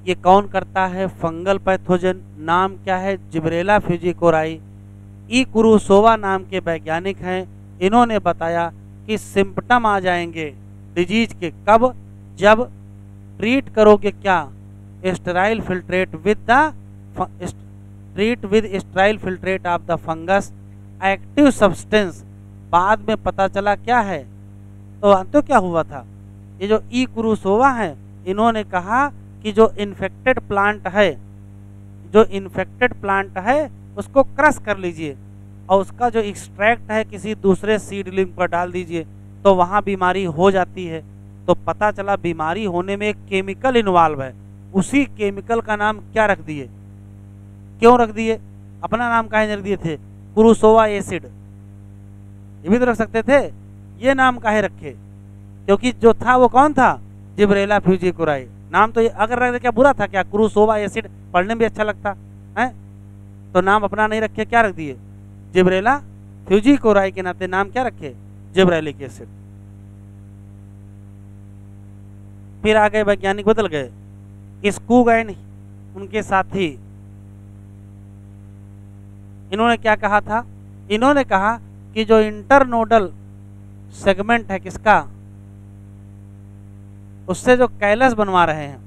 ये कौन करता है? Fungal pathogen. नाम क्या है? जिब्रेला फ्यूजिकोराई। ई कुरुसोवा नाम के वैज्ञानिक हैं। इन्होंने बताया कि सिम्पटम आ जाएंगे डिजीज के कब? जब ट्रीट करोगे क्या? Sterile filtrate with the treat with sterile filtrate of the fungus. Active substance बाद में पता चला क्या है? तो क्या हुआ था? ये जो ई कुरुसोवा है, इन्होंने कहा कि जो इन्फेक्टेड प्लांट है, जो इन्फेक्टेड प्लांट है उसको क्रश कर लीजिए और उसका जो एक्सट्रैक्ट है किसी दूसरे सीडलिंग पर डाल दीजिए, तो वहाँ बीमारी हो जाती है। तो पता चला बीमारी होने में एक केमिकल इन्वॉल्व है। उसी केमिकल का नाम क्या रख दिए? क्यों रख दिए? अपना नाम काहे रख दिए थे? कुरुसोवा एसिड। ये भी तो रख सकते थे। ये नाम काहे रखे? क्योंकि जो था वो कौन था? जिब्रेला फ्यूजिकोराई। नाम तो ये अगर रख दे क्या बुरा था क्या? कुरुसोवा एसिड पढ़ने में भी अच्छा लगता है, तो नाम अपना नहीं रखे, क्या रख दिए? जिब्रेला फ्यूजिकोराई के नाते नाम क्या रखे? Gibberellic acid. फिर आगे वैज्ञानिक बदल गए। स्कूग एंड उनके साथी, इन्होंने क्या कहा था? इन्होंने कहा कि जो इंटरनोडल सेगमेंट है किसका, उससे जो कैलस बनवा रहे हैं,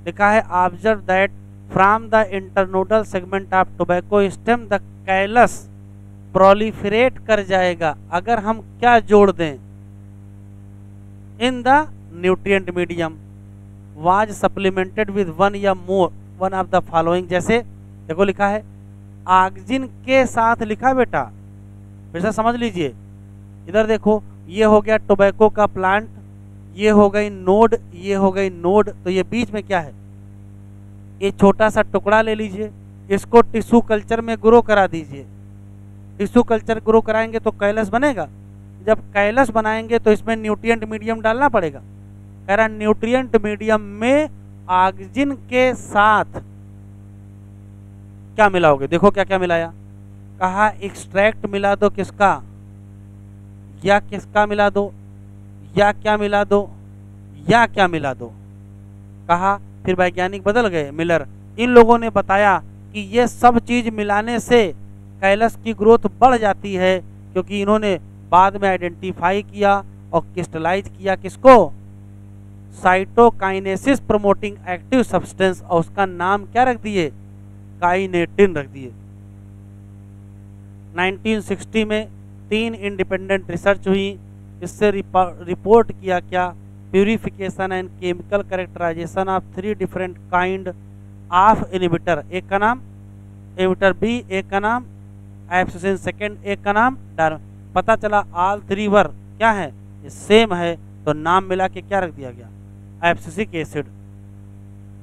लिखा है observe that from the internodal segment of tobacco stem the callus proliferate कर जाएगा अगर हम क्या जोड़ दें? In the nutrient medium was supplemented with one या more one of the following. जैसे देखो लिखा है ऑक्सीजन के साथ, लिखा बेटा फिर से समझ लीजिए। इधर देखो, ये हो गया टोबैको का प्लांट, ये हो गई नोड, ये हो गई नोड, तो ये बीच में क्या है? ये छोटा सा टुकड़ा ले लीजिए, इसको टिश्यू कल्चर में ग्रो करा दीजिए। टिश्यू कल्चर ग्रो कराएंगे तो कैलस बनेगा। जब कैलस बनाएंगे तो इसमें न्यूट्रिएंट मीडियम डालना पड़ेगा। कह रहा न्यूट्रिएंट मीडियम में ऑक्सीजन के साथ क्या मिलाओगे? देखो क्या क्या मिलाया। कहा एक्सट्रैक्ट मिला दो किसका, या किसका मिला दो, या क्या मिला दो, या क्या मिला दो। कहा फिर वैज्ञानिक बदल गए, मिलर। इन लोगों ने बताया कि ये सब चीज मिलाने से कैलस की ग्रोथ बढ़ जाती है, क्योंकि इन्होंने बाद में आइडेंटिफाई किया और क्रिस्टलाइज किया किसको? साइटोकाइनेसिस प्रोमोटिंग एक्टिव सब्सटेंस, और उसका नाम क्या रख दिए? काइनेटिन रख दिए। 1960 में 3 इंडिपेंडेंट रिसर्च हुई, इससे रिपोर्ट किया क्या? Purification and chemical characterization of 3 different kind of inhibitor, एक का नाम इनहिबिटर बी, एक का नाम एब्सिसिन सेकेंड, एक का नाम डार्विन। पता चला ऑल 3 वर क्या है, सेम है, तो नाम मिला के क्या रख दिया गया, एब्सिसिक एसिड।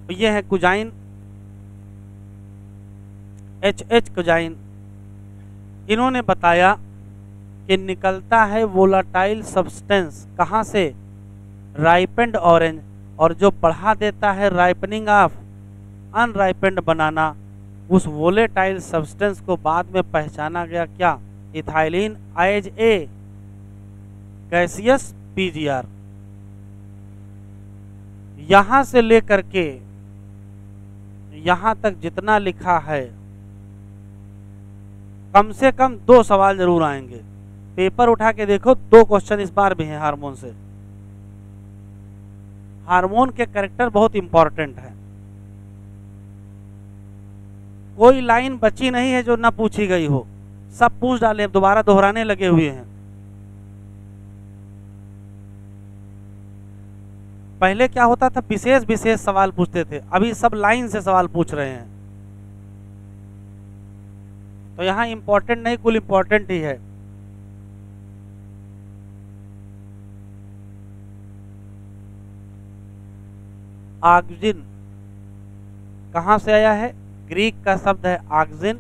तो ये है कुजाइन, HH कुजाइन। इन्होंने बताया कि निकलता है वोलाटाइल सब्सटेंस कहाँ से, राइपेंड ऑरेंज, और जो बढ़ा देता है राइपनिंग ऑफ अनराइपेंड बनाना, उस वोलेटाइल सब्सटेंस को बाद में पहचाना गया क्या, ethylene as a gaseous PGR। यहां से लेकर के यहां तक जितना लिखा है, कम से कम 2 सवाल जरूर आएंगे। पेपर उठा के देखो, 2 क्वेश्चन इस बार भी हैं हार्मोन से। हार्मोन के कैरेक्टर बहुत इंपॉर्टेंट है, कोई लाइन बची नहीं है जो ना पूछी गई हो, सब पूछ डाले, दोबारा दोहराने लगे हुए हैं। पहले क्या होता था, विशेष विशेष सवाल पूछते थे, अभी सब लाइन से सवाल पूछ रहे हैं। तो यहां इंपॉर्टेंट नहीं, कुल इंपॉर्टेंट ही है। ऑक्सिन कहां से आया है, ग्रीक का शब्द है ऑक्सिन,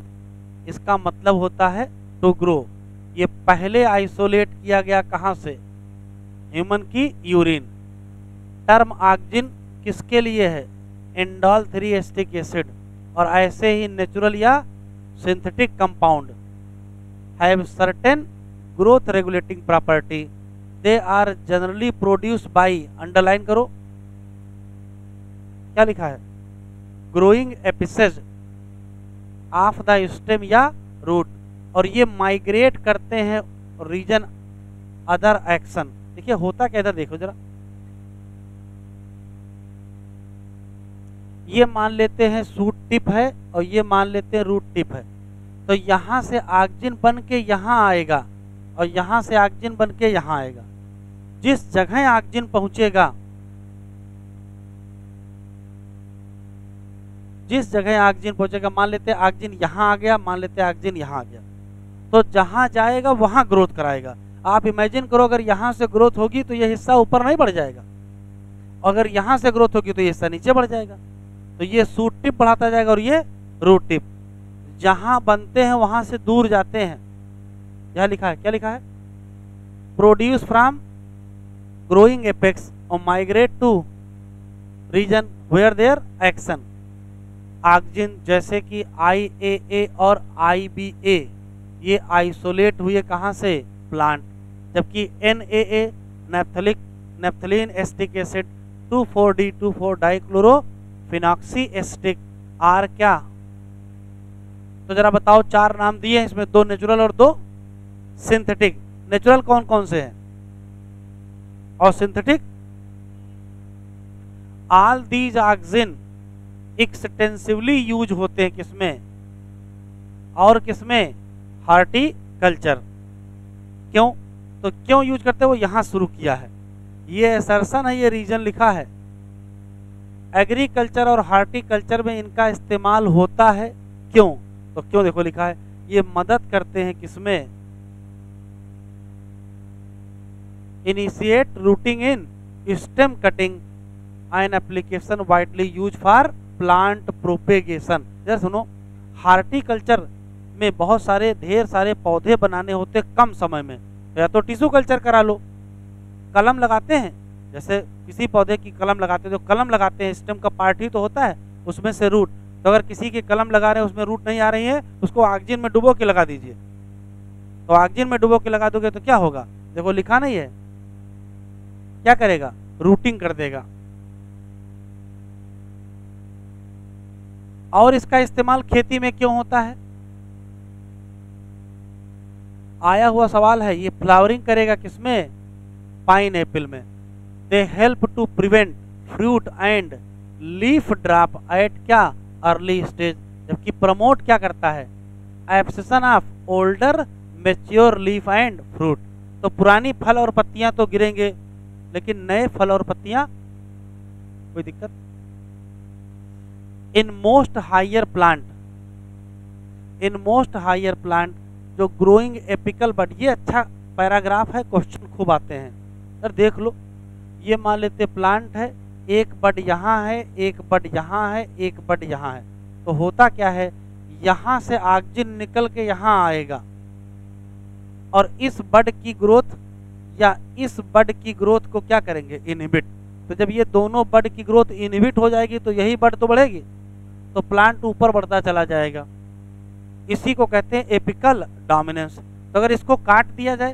इसका मतलब होता है टू ग्रो। ये पहले आइसोलेट किया गया कहां से, ह्यूमन की यूरिन। टर्म ऑक्सिन किसके लिए है, इंडोल 3 एस्टिक एसिड। और ऐसे ही नेचुरल या synthetic compound have certain growth regulating property, they are generally produced by, underline करो क्या लिखा है, growing apices of the stem या रूट, और ये माइग्रेट करते हैं रीजन अदर एक्शन। देखिए होता क्या, इधर देखो जरा, ये मान लेते हैं शूट टिप है और ये मान लेते हैं रूट टिप है, तो यहां से ऑक्सिन बन के यहां आएगा और यहां से ऑक्सिन बन के यहां आएगा। जिस जगह ऑक्सिन पहुंचेगा, जिस जगह ऑक्सिन पहुंचेगा, मान लेते हैं ऑक्सिन यहां आ गया, मान लेते हैं ऑक्सिन यहां आ गया, तो जहां जाएगा वहां ग्रोथ कराएगा। आप इमेजिन करो अगर यहां से ग्रोथ होगी तो ये हिस्सा ऊपर नहीं बढ़ जाएगा, अगर यहां से ग्रोथ होगी तो ये हिस्सा नीचे बढ़ जाएगा। तो ये शूट टिप बढ़ाता जाएगा और ये रूट टिप, जहां बनते हैं वहां से दूर जाते हैं। यह लिखा है, क्या लिखा है, प्रोड्यूस फ्रॉम ग्रोइंग एपेक्स और migrate to region where their action. Auxin जैसे कि IAA और IBA ये आइसोलेट हुए कहाँ से, प्लांट, जबकि NAA naphthalene acetic acid 2,4-D-2,4 dichlorophenoxy acetic आर क्या। तो जरा बताओ, 4 नाम दिए हैं इसमें, 2 नेचुरल और 2 सिंथेटिक। नेचुरल कौन कौन से हैं और synthetic, all these auxin extensively use होते हैं किसमें और किसमें, हार्टिकल्चर। क्यों, तो क्यों यूज करते हैं वो यहां शुरू किया है, ये असर्शन है, ये रीजन लिखा है। एग्रीकल्चर और हार्टिकल्चर में इनका इस्तेमाल होता है, क्यों, तो क्यों देखो लिखा है, ये मदद करते हैं किसमें, initiate rooting in stem cutting an application widely use for plant propagation. इधर सुनो, हार्टिकल्चर में बहुत सारे ढेर सारे पौधे बनाने होते कम समय में, या तो टिश्यू कल्चर करा लो, कलम लगाते हैं, जैसे किसी पौधे की कलम लगाते हैं, तो कलम लगाते हैं, स्टेम का पार्ट ही तो होता है, उसमें से रूट। तो अगर किसी की कलम लगा रहे हैं उसमें रूट नहीं आ रही है, उसको ऑक्सिन में डुबो के लगा दीजिए। तो ऑक्सिन में डुबो के लगा दोगे तो क्या होगा, देखो लिखा नहीं है, क्या करेगा, रूटिंग कर देगा। और इसका इस्तेमाल खेती में क्यों होता है, आया हुआ सवाल है। ये फ्लावरिंग करेगा किसमें, पाइन एप्पल में। They help to prevent fruit and leaf drop at क्या, अर्ली स्टेज, जबकि प्रमोट क्या करता है, abscission of older mature leaf and fruit. तो पुरानी फल और पत्तियां तो गिरेंगे, लेकिन नए फल और पत्तियां कोई दिक्कत। इन मोस्ट हायर प्लांट जो ग्रोइंग एपिकल बड, ये अच्छा पैराग्राफ है, क्वेश्चन खूब आते हैं सर। देख लो, ये मान लेते प्लांट है, एक बड यहाँ है, एक बड यहाँ है, एक बड यहाँ है, तो होता क्या है, यहाँ से ऑक्सिन निकल के यहाँ आएगा और इस बड की ग्रोथ या इस बड की ग्रोथ को क्या करेंगे, इनहिबिट। तो जब ये दोनों बड की ग्रोथ इनहिबिट हो जाएगी तो यही बड तो बढ़ेगी, तो प्लांट ऊपर बढ़ता चला जाएगा। इसी को कहते हैं एपिकल डोमिनेंस। तो अगर इसको काट दिया जाए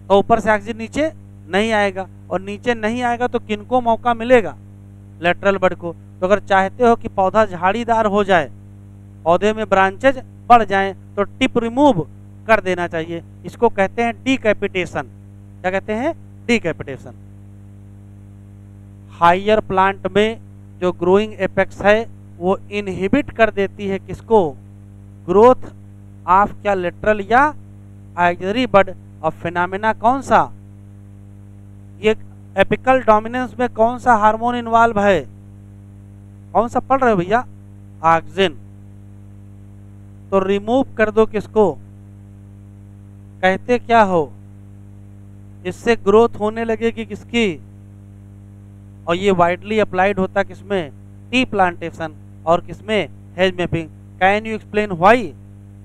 तो ऊपर से ऑक्सिन नीचे नहीं आएगा, और नीचे नहीं आएगा तो किनको मौका मिलेगा, लेटरल बड को। तो अगर चाहते हो कि पौधा झाड़ीदार हो जाए, पौधे में ब्रांचेज बढ़ जाएं, तो टिप रिमूव कर देना चाहिए। इसको कहते हैं डीकैपिटेशन। क्या कहते हैं, डीकैपिटेशन। हायर प्लांट में जो ग्रोइंग एपेक्स है वो इनहिबिट कर देती है किसको, ग्रोथ ऑफ क्या लेटरल या ऑक्सिलरी बड। और फिनोमेना कौन सा, ये एपिकल डोमिनेंस में कौन सा हार्मोन इन्वॉल्व है, कौन सा पढ़ रहे हो भैया, ऑक्सिन। तो रिमूव कर दो किसको, कहते क्या हो, इससे ग्रोथ होने लगेगी किसकी, और ये वाइडली अप्लाइड होता किसमें, टी प्लांटेशन और किसमें, hedge mapping. Can you explain why,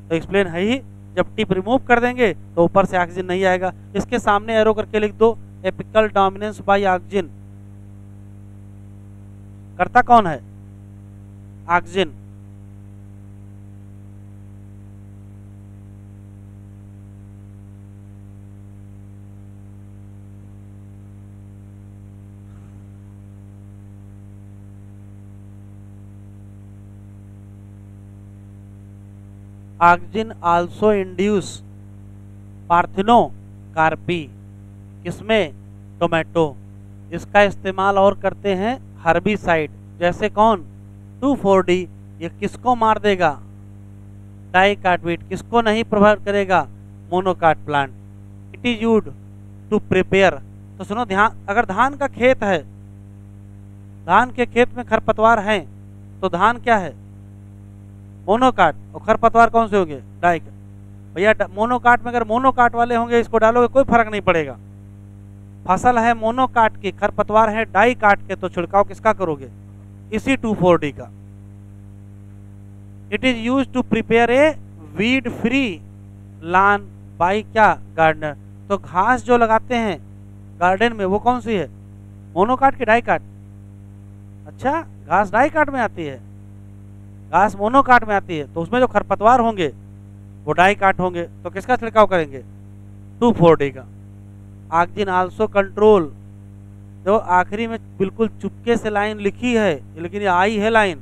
तो एक्सप्लेन है ही, जब टिप रिमूव कर देंगे तो ऊपर से ऑक्सिन नहीं आएगा। इसके सामने एरो करके लिख दो, एपिकल डोमिनेंस बाय ऑक्सिन। करता कौन है, auxin. Auxin also induce parthenocarpy, किसमें, टोमेटो। इसका इस्तेमाल और करते हैं हर्बिसाइड, जैसे कौन, 2,4-D। ये किसको मार देगा, डाइकार्टवीट। किसको नहीं प्रभावित करेगा, monocot plant. It is used to prepare. तो सुनो ध्यान, अगर धान का खेत है, धान के खेत में खरपतवार हैं, तो धान क्या है, मोनोकाट, और खरपतवार कौन से होंगे, डाई। भैया मोनोकाट में अगर मोनोकाट वाले होंगे इसको डालोगे कोई फर्क नहीं पड़ेगा। फसल है मोनोकाट की, खरपतवार है डाई काट के, तो छिड़काव किसका करोगे, इसी 2,4-D का। It is use to prepare a weed free lawn by क्या, गार्डनर। तो घास जो लगाते हैं गार्डन में वो कौन सी है, मोनोकाट की डाई काट। अच्छा, घास डाई काट में आती है, घास मोनोकाट में आती है, तो उसमें जो खरपतवार होंगे वो डाई काट होंगे। तो किसका छिड़काव करेंगे, 2,4-D का। ऑक्सिन आल्सो कंट्रोल, जो आखिरी में बिल्कुल चुपके से लाइन लिखी है लेकिन ये आई है line,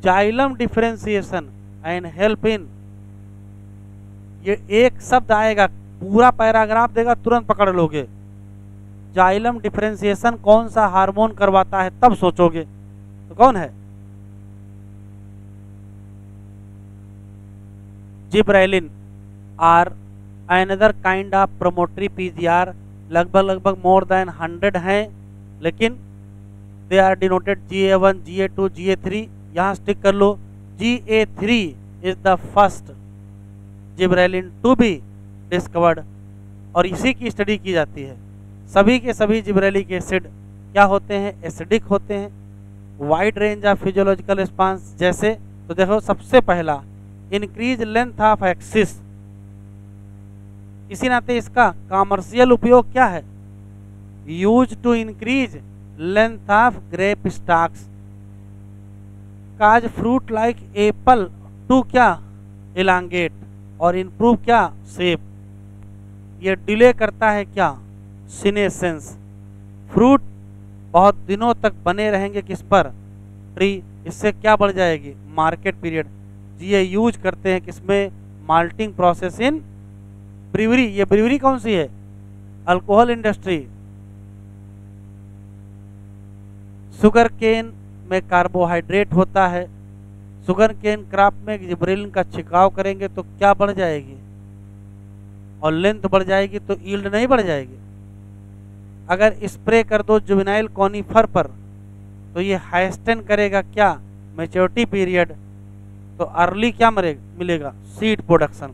xylem differentiation and help in. ये एक शब्द आएगा, पूरा पैराग्राफ देगा, तुरंत पकड़ लोगे। जाइलम डिफरेंशिएशन कौन सा हार्मोन करवाता है, तब सोचोगे तो कौन है, gibberellin are another kind of promotory PGR. लगभग मोर देन 100 हैं, लेकिन they are denoted GA1, GA2, GA3। यहाँ स्टिक कर लो, GA3 is the first gibberellin to be discovered, और इसी की स्टडी की जाती है। सभी के सभी जिब्रेलिक एसिड क्या होते हैं, एसिडिक होते हैं। Wide range of physiological response जैसे, तो देखो सबसे पहला इंक्रीज लेंथ ऑफ एक्सिस। इसी नाते इसका कॉमर्शियल उपयोग क्या है, use to increase length of grape stalks. Cause fruit like apple to क्या, इलांगेट और इम्प्रूव क्या, शेप। ये डिले करता है क्या, सीनेसेंस। फ्रूट बहुत दिनों तक बने रहेंगे किस पर, ट्री। इससे क्या बढ़ जाएगी, मार्केट पीरियड। ये यूज करते हैं किसमें, माल्टिंग प्रोसेस इन ब्रीवरी। ये ब्रीवरी कौन सी है, अल्कोहल इंडस्ट्री। शुगर केन में कार्बोहाइड्रेट होता है, शुगर केन क्रॉप में जिब्रेलिन का छिड़काव करेंगे तो क्या बढ़ जाएगी, और लेंथ बढ़ जाएगी तो यील्ड नहीं बढ़ जाएगी। अगर स्प्रे कर दो जुवेनाइल कॉनिफर पर तो ये हाइस्टेन करेगा क्या, मैच्योरिटी पीरियड, तो अर्ली क्या मिलेगा, seed production.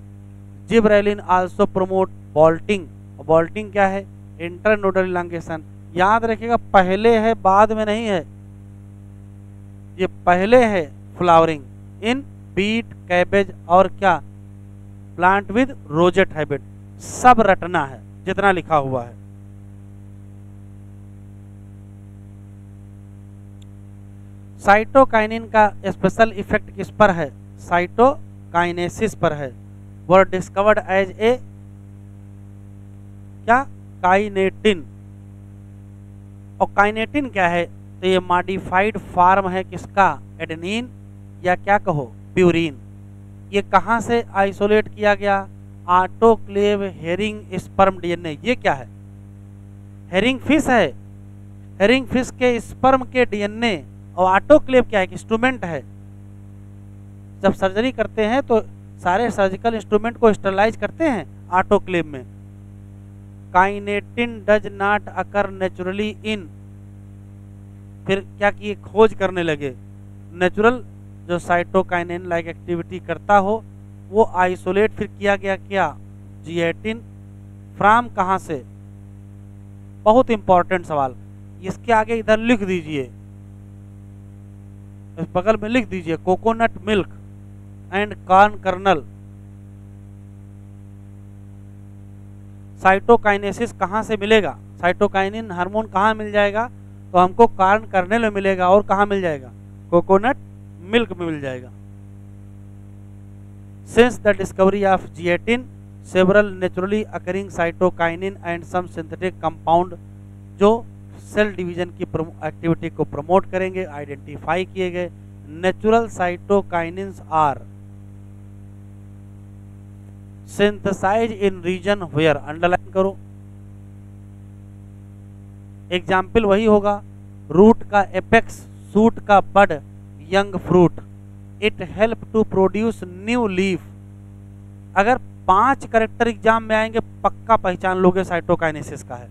Gibberellin also promote बॉल्टिंग, बॉल्टिंग क्या है, इंटरनोडल इलांगेशन। याद रखिएगा पहले है बाद में नहीं है, ये पहले है फ्लावरिंग इन बीट, कैबेज और क्या, प्लांट विद रोजेट हैबिट, सब रटना है जितना लिखा हुआ है। साइटोकाइनिन का स्पेशल इफेक्ट किस पर है, साइटोकाइनेसिस पर है। वर डिस्कवर्ड एज ए क्या, काइनेटिन। और काइनेटिन क्या है, तो ये मॉडिफाइड फॉर्म है किसका, एडेनिन या क्या कहो प्यूरिन। ये कहाँ से आइसोलेट किया गया, ऑटोक्लेव हेरिंग स्पर्म डीएनए। ये क्या है, हेरिंग फिश है, हेरिंग फिश के स्पर्म के डीएनए। और ऑटोक्लेव क्या है, इंस्ट्रूमेंट है। जब सर्जरी करते हैं तो सारे सर्जिकल इंस्ट्रूमेंट को स्टरलाइज करते हैं ऑटोक्लेव में। Kinetin does not occur naturally in, फिर क्या किए, खोज करने लगे नेचुरल जो साइटोकाइनिन लाइक एक्टिविटी करता हो वो आइसोलेट फिर किया गया क्या, जिएटिन फ्रॉम कहाँ से। बहुत इंपॉर्टेंट सवाल, इसके आगे इधर लिख दीजिए, इस बगल में लिख दीजिए coconut milk and corn kernel. Cytokinesis कहाँ से मिलेगा, साइटोकाइनिन हार्मोन कहाँ मिल जाएगा, तो हमको कॉर्न कर्नल में मिलेगा और कहाँ मिल जाएगा, कोकोनट मिल्क में मिल जाएगा। Since the discovery of zeatin several naturally occurring cytokinin and some synthetic compound जो सेल डिवीजन की एक्टिविटी को प्रमोट करेंगे आइडेंटिफाई किए गए। Natural cytokinins are synthesize in region where, underline करो। एग्जाम्पल वही होगा, रूट का एपेक्स, सूट का bud, young fruit. It help to produce new leaf. अगर 5 करेक्टर एग्जाम में आएंगे पक्का पहचान लोगे साइटोकाइनेसिस का है।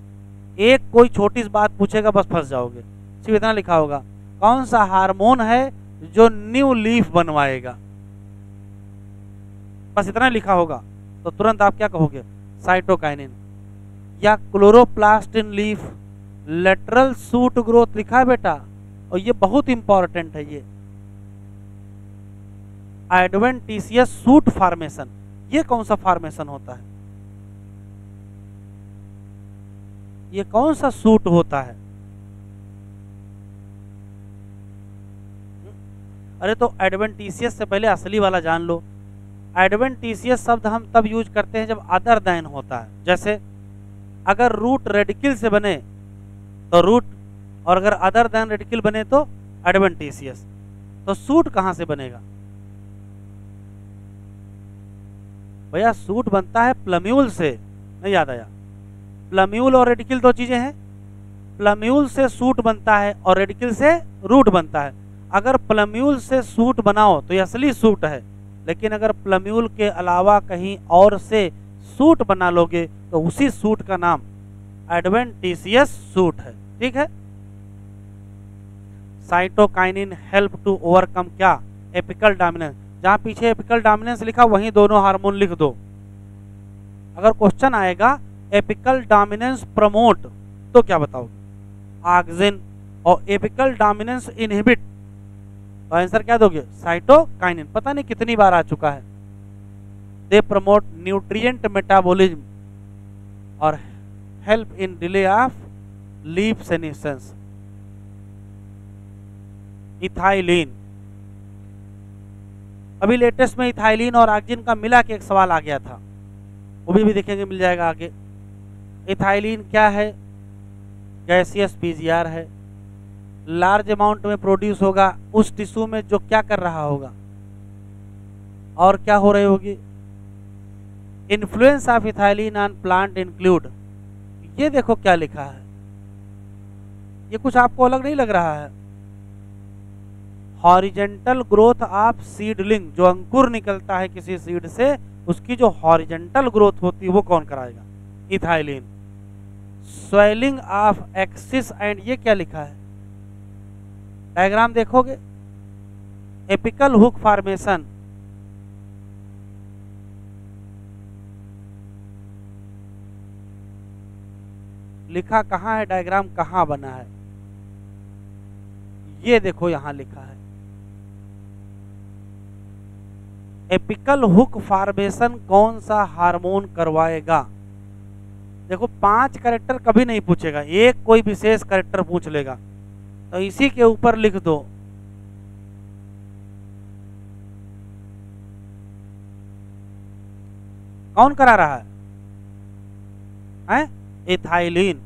एक कोई छोटी सी बात पूछेगा बस फंस जाओगे, सिर्फ इतना लिखा होगा कौन सा हार्मोन है जो न्यू लीफ बनवाएगा, बस इतना लिखा होगा तो तुरंत आप क्या कहोगे, साइटोकाइनिन। या क्लोरोप्लास्ट इन लीफ, लेटरल सूट ग्रोथ लिखा है बेटा, और ये बहुत इंपॉर्टेंट है। ये एडवेंटिशियस सूट फॉर्मेशन, ये कौन सा फॉर्मेशन होता है, ये कौन सा सूट होता है। अरे तो एडवेंटिशियस से पहले असली वाला जान लो। एडवेंटिशियस शब्द हम तब यूज करते हैं जब अदर दैन होता है। जैसे अगर रूट रेडिकल से बने तो रूट, और अगर अदर दैन रेडिकल बने तो एडवेंटिशियस। तो सूट कहां से बनेगा भैया, सूट बनता है प्लम्यूल से, नहीं याद आया। प्लम्यूल और रेडिकल दो चीजें हैं, प्लम्यूल से सूट बनता है और रेडिकल से रूट बनता है। अगर प्लम्यूल से सूट बनाओ तो ये असली सूट है, लेकिन अगर प्लम्यूल के अलावा कहीं और से सूट बना लोगे तो उसी सूट का नाम एडवेंटिशियस सूट है। ठीक है। साइटोकाइनिन हेल्प टू ओवरकम क्या, एपिकल डोमिनेंस। जहां पीछे एपिकल डोमिनेंस लिखा वहीं दोनों हार्मोन लिख दो। अगर क्वेश्चन आएगा एपिकल डोमिनेंस प्रमोट तो क्या बताओगे, ऑक्सिन, और एपिकल डोमिनेंस इनहिबिट तो आंसर क्या दोगे, साइटोकाइनिन। पता नहीं कितनी बार आ चुका है। दे प्रमोट न्यूट्रिएंट मेटाबॉलिज्म और help in delay of leaf senescence. Ethylene, अभी लेटेस्ट में इथाइलिन और ऑक्सिन का मिला के एक सवाल आ गया था, वो भी देखेंगे, मिल जाएगा आगे। इथाइलिन क्या है, गैसियस पीजीआर है, लार्ज अमाउंट में प्रोड्यूस होगा उस टिश्यू में जो क्या कर रहा होगा और क्या हो रही होगी। Influence of ethylene on plant include, ये देखो क्या लिखा है, ये कुछ आपको अलग नहीं लग रहा है। हॉरिजेंटल ग्रोथ ऑफ सीडलिंग, जो अंकुर निकलता है किसी सीड से उसकी जो हॉरिजेंटल ग्रोथ होती है वो कौन कराएगा? Ethylene. Swelling of axis and, ये क्या लिखा है? डायग्राम देखोगे, एपिकल हुक फॉर्मेशन, लिखा कहाँ है? डायग्राम कहाँ बना है? ये देखो यहां लिखा है, एपिकल हुक फॉर्मेशन कौन सा हार्मोन करवाएगा? देखो 5 कैरेक्टर कभी नहीं पूछेगा, एक कोई विशेष कैरेक्टर पूछ लेगा, तो इसी के ऊपर लिख दो। कौन करा रहा है? इथाइलिन।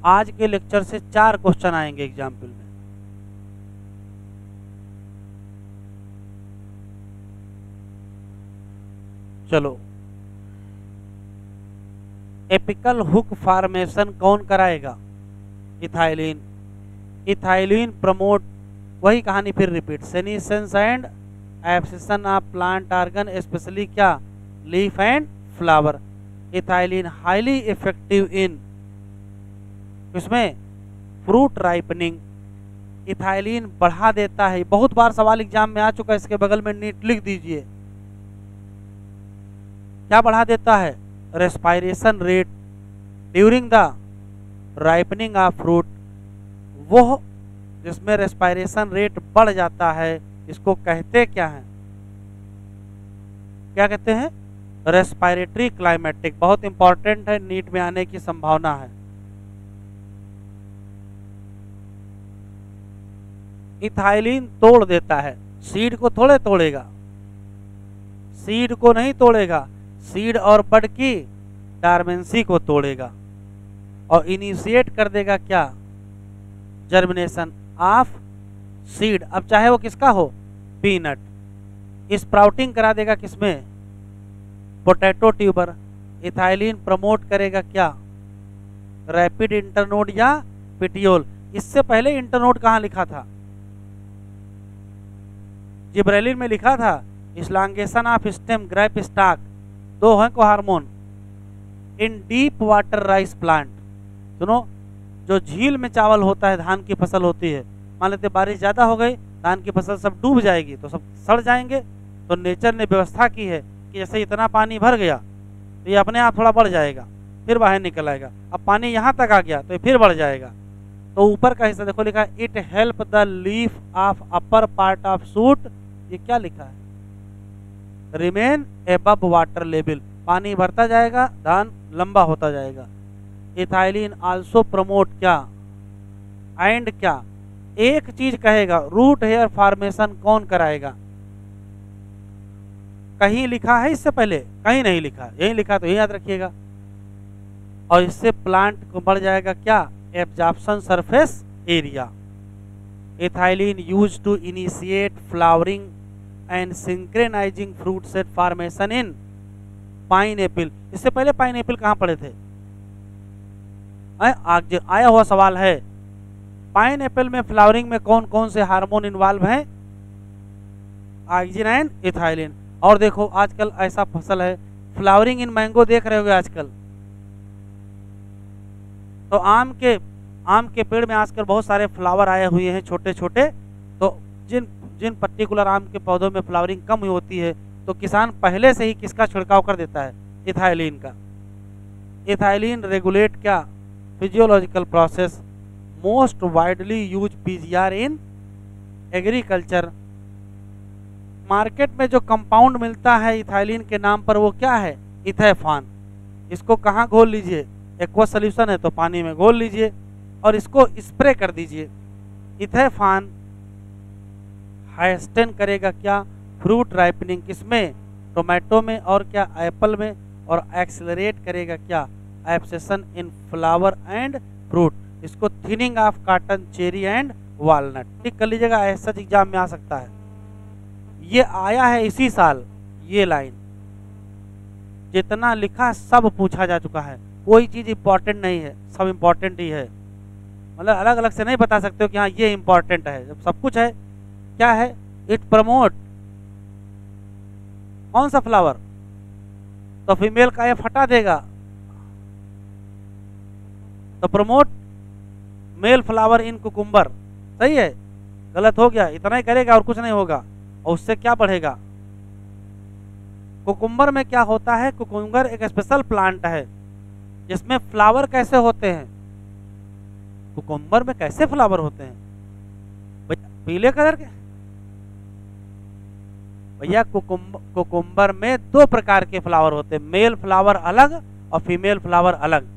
आज के लेक्चर से 4 क्वेश्चन आएंगे एग्जाम्पल में। चलो, एपिकल हुक फॉर्मेशन कौन कराएगा? इथाइलिन। इथाइलिन प्रमोट, वही कहानी फिर repeat, senescence and abscission of plant organ, specially क्या? Leaf and flower. Ethylene highly effective in, इसमें फ्रूट राइपनिंग। इथाइलिन बढ़ा देता है, बहुत बार सवाल एग्जाम में आ चुका है, इसके बगल में नीट लिख दीजिए। क्या बढ़ा देता है? Respiration rate during the ripening of fruit. वो जिसमें रेस्पायरेशन रेट बढ़ जाता है, इसको कहते क्या है? क्या कहते हैं? Respiratory climatic. बहुत इंपॉर्टेंट है, नीट में आने की संभावना है। इथाइलिन तोड़ देता है, सीड को थोड़े तोड़ेगा, सीड को नहीं तोड़ेगा, सीड और बड की डार्मेंसी को तोड़ेगा और इनिशिएट कर देगा क्या? Germination of seed. अब चाहे वो किसका हो? पीनट। स्प्राउटिंग करा देगा किसमें? Potato tuber. इथाइलिन प्रमोट करेगा क्या? रैपिड इंटरनोड या पिटियोल। इससे पहले इंटरनोड कहाँ लिखा था? जिब्रेलिन में लिखा था इस्लांगेशन ऑफ स्टेम, ग्रैप स्टॉक, 2 हैं को हार्मोन इन डीप वाटर राइस प्लांट। सुनो, जो झील में चावल होता है, धान की फसल होती है, मान लेते बारिश ज्यादा हो गई, धान की फसल सब डूब जाएगी तो सब सड़ जाएंगे, तो नेचर ने व्यवस्था की है कि जैसे इतना पानी भर गया तो ये अपने आप थोड़ा बढ़ जाएगा, फिर बाहर निकल आएगा। अब पानी यहाँ तक आ गया तो ये फिर बढ़ जाएगा। तो ऊपर का हिस्सा देखो लिखा है it help the leaf of upper part of shoot. ये क्या लिखा है? Remain above water level. पानी भरता जाएगा, धान लंबा होता जाएगा। इथाइलिन आल्सो प्रमोट क्या? एंड क्या? एक चीज कहेगा, रूट हेयर फॉर्मेशन कौन कराएगा? कहीं लिखा है इससे पहले? कहीं नहीं लिखा, यही लिखा तो यही याद रखिएगा। और इससे प्लांट को बढ़ जाएगा क्या? Absorption surface area. Ethylene use to initiate flowering and synchronizing fruit set formation in pineapple. इससे पहले पाइनएप्पल कहाँ पढ़े थे? आया हुआ सवाल है, पाइनएप्पल में फ्लावरिंग में कौन कौन से हार्मोन इन्वॉल्व हैं? Auxin and ethylene. और देखो आजकल ऐसा फसल है, फ्लावरिंग इन मैंगो देख रहे होगे आजकल। तो आम के पेड़ में आजकल बहुत सारे फ्लावर आए हुए हैं छोटे छोटे। तो जिन पर्टिकुलर आम के पौधों में फ्लावरिंग कम होती है तो किसान पहले से ही किसका छिड़काव कर देता है? इथाइलिन का। इथाइलिन रेगुलेट क्या? Physiological process. Most widely use PGR in agriculture. Market में जो कंपाउंड मिलता है इथाइलिन के नाम पर वो क्या है? इथेफॉन। इसको कहाँ घोल लीजिए? एक्वा सोल्यूशन है तो पानी में घोल लीजिए और इसको स्प्रे कर दीजिए। इथेफॉन हाइस्टेन करेगा क्या? Fruit ripening. किसमें? टोमेटो में और क्या? एप्पल में। और एक्सेलरेट करेगा क्या? Abscission in flower and fruit. इसको thinning of cotton, cherry and walnut. ठीक कर लीजिएगा, ऐसा एग्जाम में आ सकता है। ये आया है इसी साल, ये लाइन जितना लिखा सब पूछा जा चुका है, कोई चीज इंपॉर्टेंट नहीं है, सब इंपॉर्टेंट ही है। मतलब अलग अलग से नहीं बता सकते हो कि हाँ ये इंपॉर्टेंट है, जब सब कुछ है। क्या है? इट प्रमोट कौन सा फ्लावर, तो फीमेल का एफ हटा देगा, तो promote male flower in cucumber. सही है? गलत हो गया, इतना ही करेगा और कुछ नहीं होगा। और उससे क्या बढ़ेगा? कुकुम्बर में क्या होता है? कुकुम्बर एक स्पेशल प्लांट है जिसमें फ्लावर कैसे होते हैं? कुकुम्बर में कैसे फ्लावर होते हैं भैया? पीले कलर के भैया। कुकुम्बर में दो प्रकार के फ्लावर होते हैं, मेल फ्लावर अलग और फीमेल फ्लावर अलग।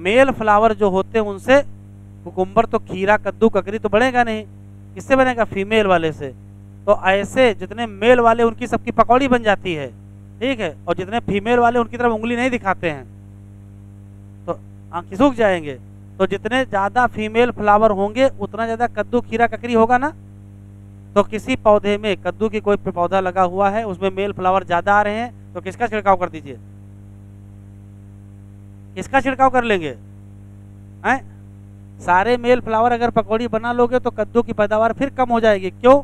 मेल फ्लावर जो होते हैं उनसे कुकुम्बर तो खीरा कद्दू ककरी तो बढ़ेगा नहीं, किससे बनेगा? फीमेल वाले से। तो ऐसे जितने मेल वाले उनकी सबकी पकौड़ी बन जाती है, ठीक है, और जितने फीमेल वाले उनकी तरफ उंगली नहीं दिखाते हैं तो आंखें सूख जाएंगे। तो जितने ज़्यादा फीमेल फ्लावर होंगे उतना ज़्यादा कद्दू खीरा ककरी होगा ना। तो किसी पौधे में, कद्दू की कोई पौधा लगा हुआ है उसमें मेल फ्लावर ज़्यादा आ रहे हैं, तो किसका छिड़काव कर दीजिए? किसका छिड़काव कर लेंगे? हैं? सारे मेल फ्लावर अगर पकौड़ी बना लोगे तो कद्दू की पैदावार फिर कम हो जाएगी। क्यों?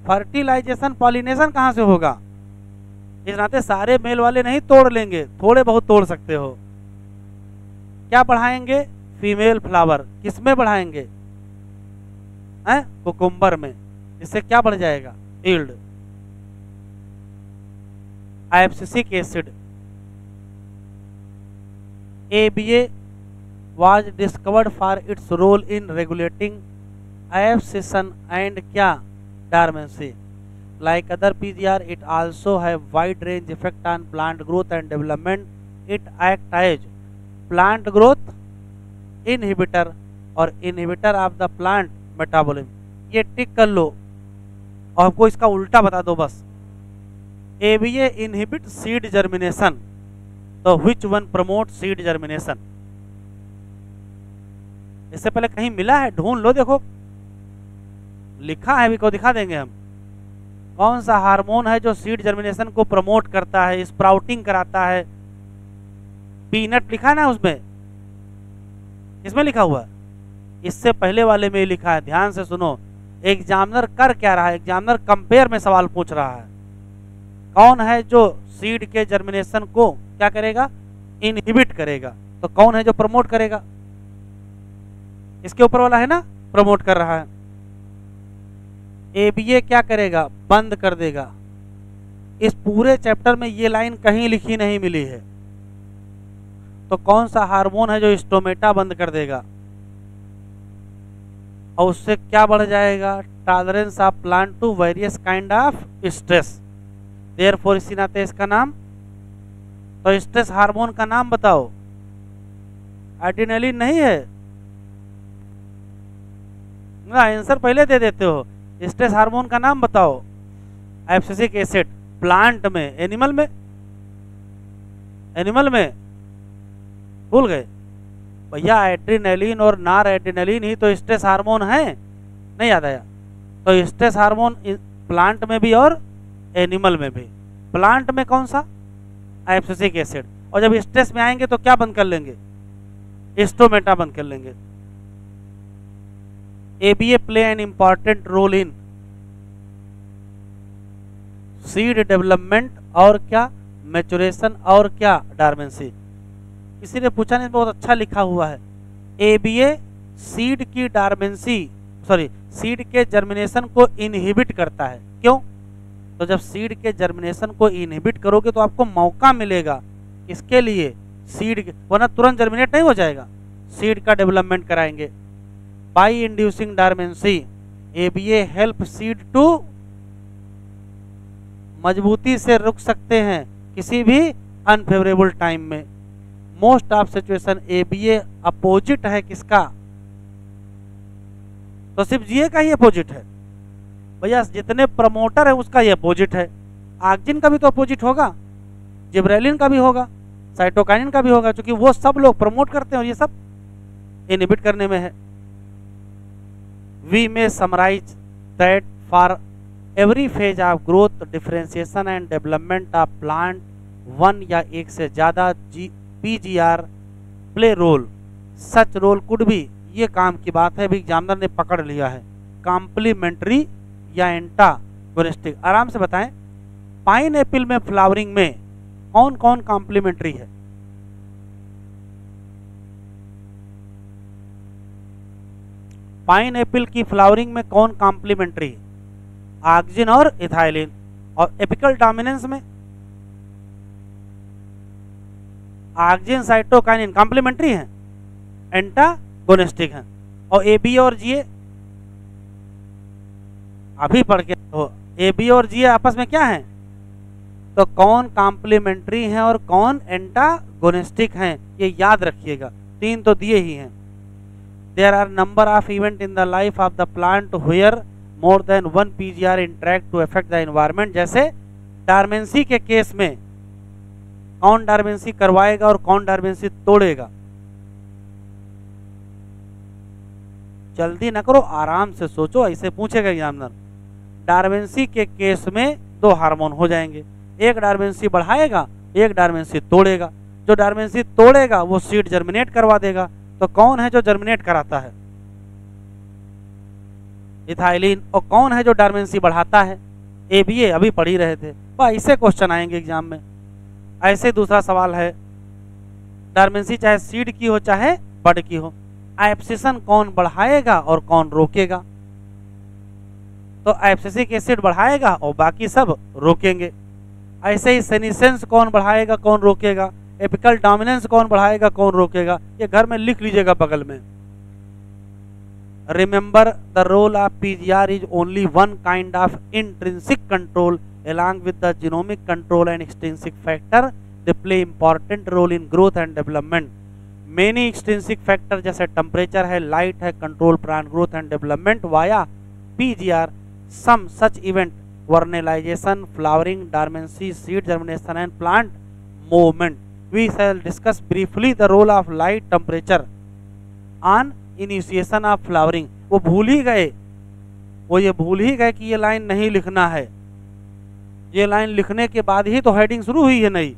फर्टिलाइजेशन पॉलिनेशन कहाँ से होगा? इस नाते सारे मेल वाले नहीं तोड़ लेंगे, थोड़े बहुत तोड़ सकते हो। क्या बढ़ाएंगे? Female flower. किसमें बढ़ाएंगे? हैं? कुकुम्बर में। इससे क्या बढ़ जाएगा? Yield. Abscisic acid ABA was discovered for its role in regulating abscission and क्या? dormancy. Like other PGR, it also have wide range effect on plant growth and development. It act as plant growth inhibitor और inhibitor of the plant metabolism. ये टिक कर लो और हमको इसका उल्टा बता दो बस। ABA inhibit seed germination, तो which one promote seed germination? इससे पहले कहीं मिला है? ढूंढ लो, देखो लिखा है, भी को दिखा देंगे हम। कौन सा हार्मोन है जो सीड जर्मिनेशन को प्रमोट करता है, स्प्राउटिंग कराता है? पीनट लिखा है ना उसमें, इसमें लिखा हुआ है। इससे पहले वाले में लिखा है, ध्यान से सुनो। एग्जामिनर कर क्या रहा है? एग्जामिनर कंपेयर में सवाल पूछ रहा है। कौन है जो सीड के जर्मिनेशन को क्या करेगा? इनहिबिट करेगा। तो कौन है जो प्रमोट करेगा? इसके ऊपर वाला है ना, प्रमोट कर रहा है। ABA क्या करेगा? बंद कर देगा। इस पूरे चैप्टर में ये लाइन कहीं लिखी नहीं मिली है। तो कौन सा हार्मोन है जो स्टोमेटा बंद कर देगा और उससे क्या बढ़ जाएगा? Tolerance of plant to various kind of stress. Therefore इसी नाते इसका नाम। तो स्ट्रेस हार्मोन का नाम बताओ। एड्रेनालिन नहीं है ना? आंसर पहले दे देते हो। स्ट्रेस हार्मोन का नाम बताओ। Abscisic acid. प्लांट में, एनिमल में? एनिमल में भूल गए भैया। एड्रेनालिन और नॉर एड्रेनालिन ही तो स्ट्रेस हार्मोन है, नहीं याद आया? तो स्ट्रेस हार्मोन प्लांट में भी और एनिमल में भी। प्लांट में कौन सा? Abscisic acid. और जब स्ट्रेस में आएंगे तो क्या बंद कर लेंगे? स्टोमेटा बंद कर लेंगे। ABA play an important role in seed development और क्या? मैचुरेशन और क्या? डॉर्मेंसी। किसी ने पूछा नहीं, बहुत अच्छा लिखा हुआ है। ABA सीड की डॉर्मेंसी, सॉरी, सीड के जर्मिनेशन को इनहिबिट करता है। क्यों? तो जब सीड के जर्मिनेशन को इनहिबिट करोगे तो आपको मौका मिलेगा इसके लिए सीड, वरना तुरंत जर्मिनेट नहीं हो जाएगा। सीड का डेवलपमेंट कराएंगे। By inducing dormancy ABA help seed to, मजबूती से रुक सकते हैं किसी भी अनफेवरेबल टाइम में। Most of situation ABA opposite है किसका? तो सिर्फ GA का ही अपोजिट है भैया। जितने प्रमोटर है उसका ये अपोजिट है। ऑक्जिन का भी तो अपोजिट होगा, जिब्रेलिन का भी होगा, साइटोकाइनिन का भी होगा, क्योंकि वो सब लोग प्रमोट करते हैं और ये सब इनहिबिट करने में है। We may summarise that for every phase of growth, differentiation and development of plant, one या एक से ज्यादा PGR play role. Such role could be, ये काम की बात है, अभी एग्जामिनर ने पकड़ लिया है, कॉम्प्लीमेंट्री या एंटागोनिस्टिक। आराम से बताएं, पाइन एप्पल में फ्लावरिंग में कौन कौन कॉम्प्लीमेंट्री है? पाइन एप्पल की फ्लावरिंग में कौन कॉम्प्लीमेंट्री है? ऑक्सिन और इथाइलिन। और एपिकल डोमिनेंस में ऑक्सिन साइटोकाइनिन कॉम्प्लीमेंट्री है, एंटागोनिस्टिक है। और ए बी और जी अभी पढ़ के हो, ए बी और जी आपस में क्या है? तो कौन कॉम्प्लीमेंट्री हैं और कौन एंटागोनिस्टिक हैं, ये याद रखिएगा। तीन तो दिए ही हैं। There are number of event in the life of the plant where more than one PGR interact to affect the environment. जैसे डार्मेंसी के केस में कौन डार्मेंसी करवाएगा और कौन डार्मेंसी तोड़ेगा? जल्दी न करो, आराम से सोचो, ऐसे पूछेगा एग्जामिनर। डार्मेंसी के केस में दो हार्मोन हो जाएंगे, एक डार्मेंसी बढ़ाएगा, एक डार्मेंसी तोड़ेगा। जो डार्मेंसी तोड़ेगा वो सीड जर्मिनेट करवा देगा। तो कौन है जो जर्मिनेट कराता है? इथाइलिन। और कौन है जो डार्मेंसी बढ़ाता है? एबीए। अभी पढ़ ही रहे थे। तो ऐसे क्वेश्चन आएंगे एग्जाम में। ऐसे दूसरा सवाल है, डार्मेंसी चाहे सीड की हो चाहे बड की हो, एब्सिशन कौन बढ़ाएगा और कौन रोकेगा? तो एब्सिसिक एसिड बढ़ाएगा और बाकी सब रोकेंगे। ऐसे ही सेनिसेंस कौन बढ़ाएगा कौन रोकेगा, एपिकल डोमिनेंस कौन बढ़ाएगा कौन रोकेगा, ये घर में लिख लीजिएगा बगल में। Remember the role of PGR is only one kind of intrinsic control along with the genomic control and extrinsic factor. They play important role in growth and development. Many extrinsic factor जैसे temperature है, light है, control plant growth and development via PGR. Some such event vernalization, flowering, dormancy, seed germination and plant movement. We shall discuss briefly the role of light, temperature on initiation of flowering. वो भूल ही गए, वो ये भूल ही गए कि ये line नहीं लिखना है। ये लाइन लिखने के बाद ही तो हेडिंग शुरू हुई है नई।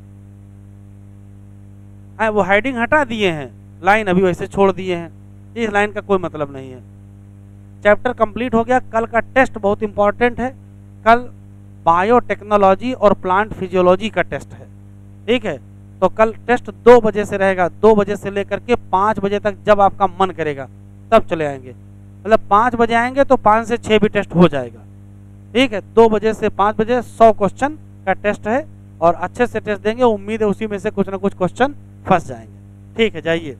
वो हेडिंग हटा दिए हैं, लाइन अभी वैसे छोड़ दिए हैं। इस लाइन का कोई मतलब नहीं है। चैप्टर कंप्लीट हो गया। कल का टेस्ट बहुत इंपॉर्टेंट है। कल बायोटेक्नोलॉजी और प्लांट फिजियोलॉजी का टेस्ट है, ठीक है। तो कल टेस्ट 2 बजे से रहेगा, 2 बजे से लेकर के 5 बजे तक, जब आपका मन करेगा तब चले आएंगे। मतलब 5 बजे आएंगे तो 5 से 6 भी टेस्ट हो जाएगा, ठीक है। 2 बजे से 5 बजे 100 क्वेश्चन का टेस्ट है और अच्छे से टेस्ट देंगे। उम्मीद है उसी में से कुछ ना कुछ क्वेश्चन फंस जाएंगे, ठीक है। जाइए।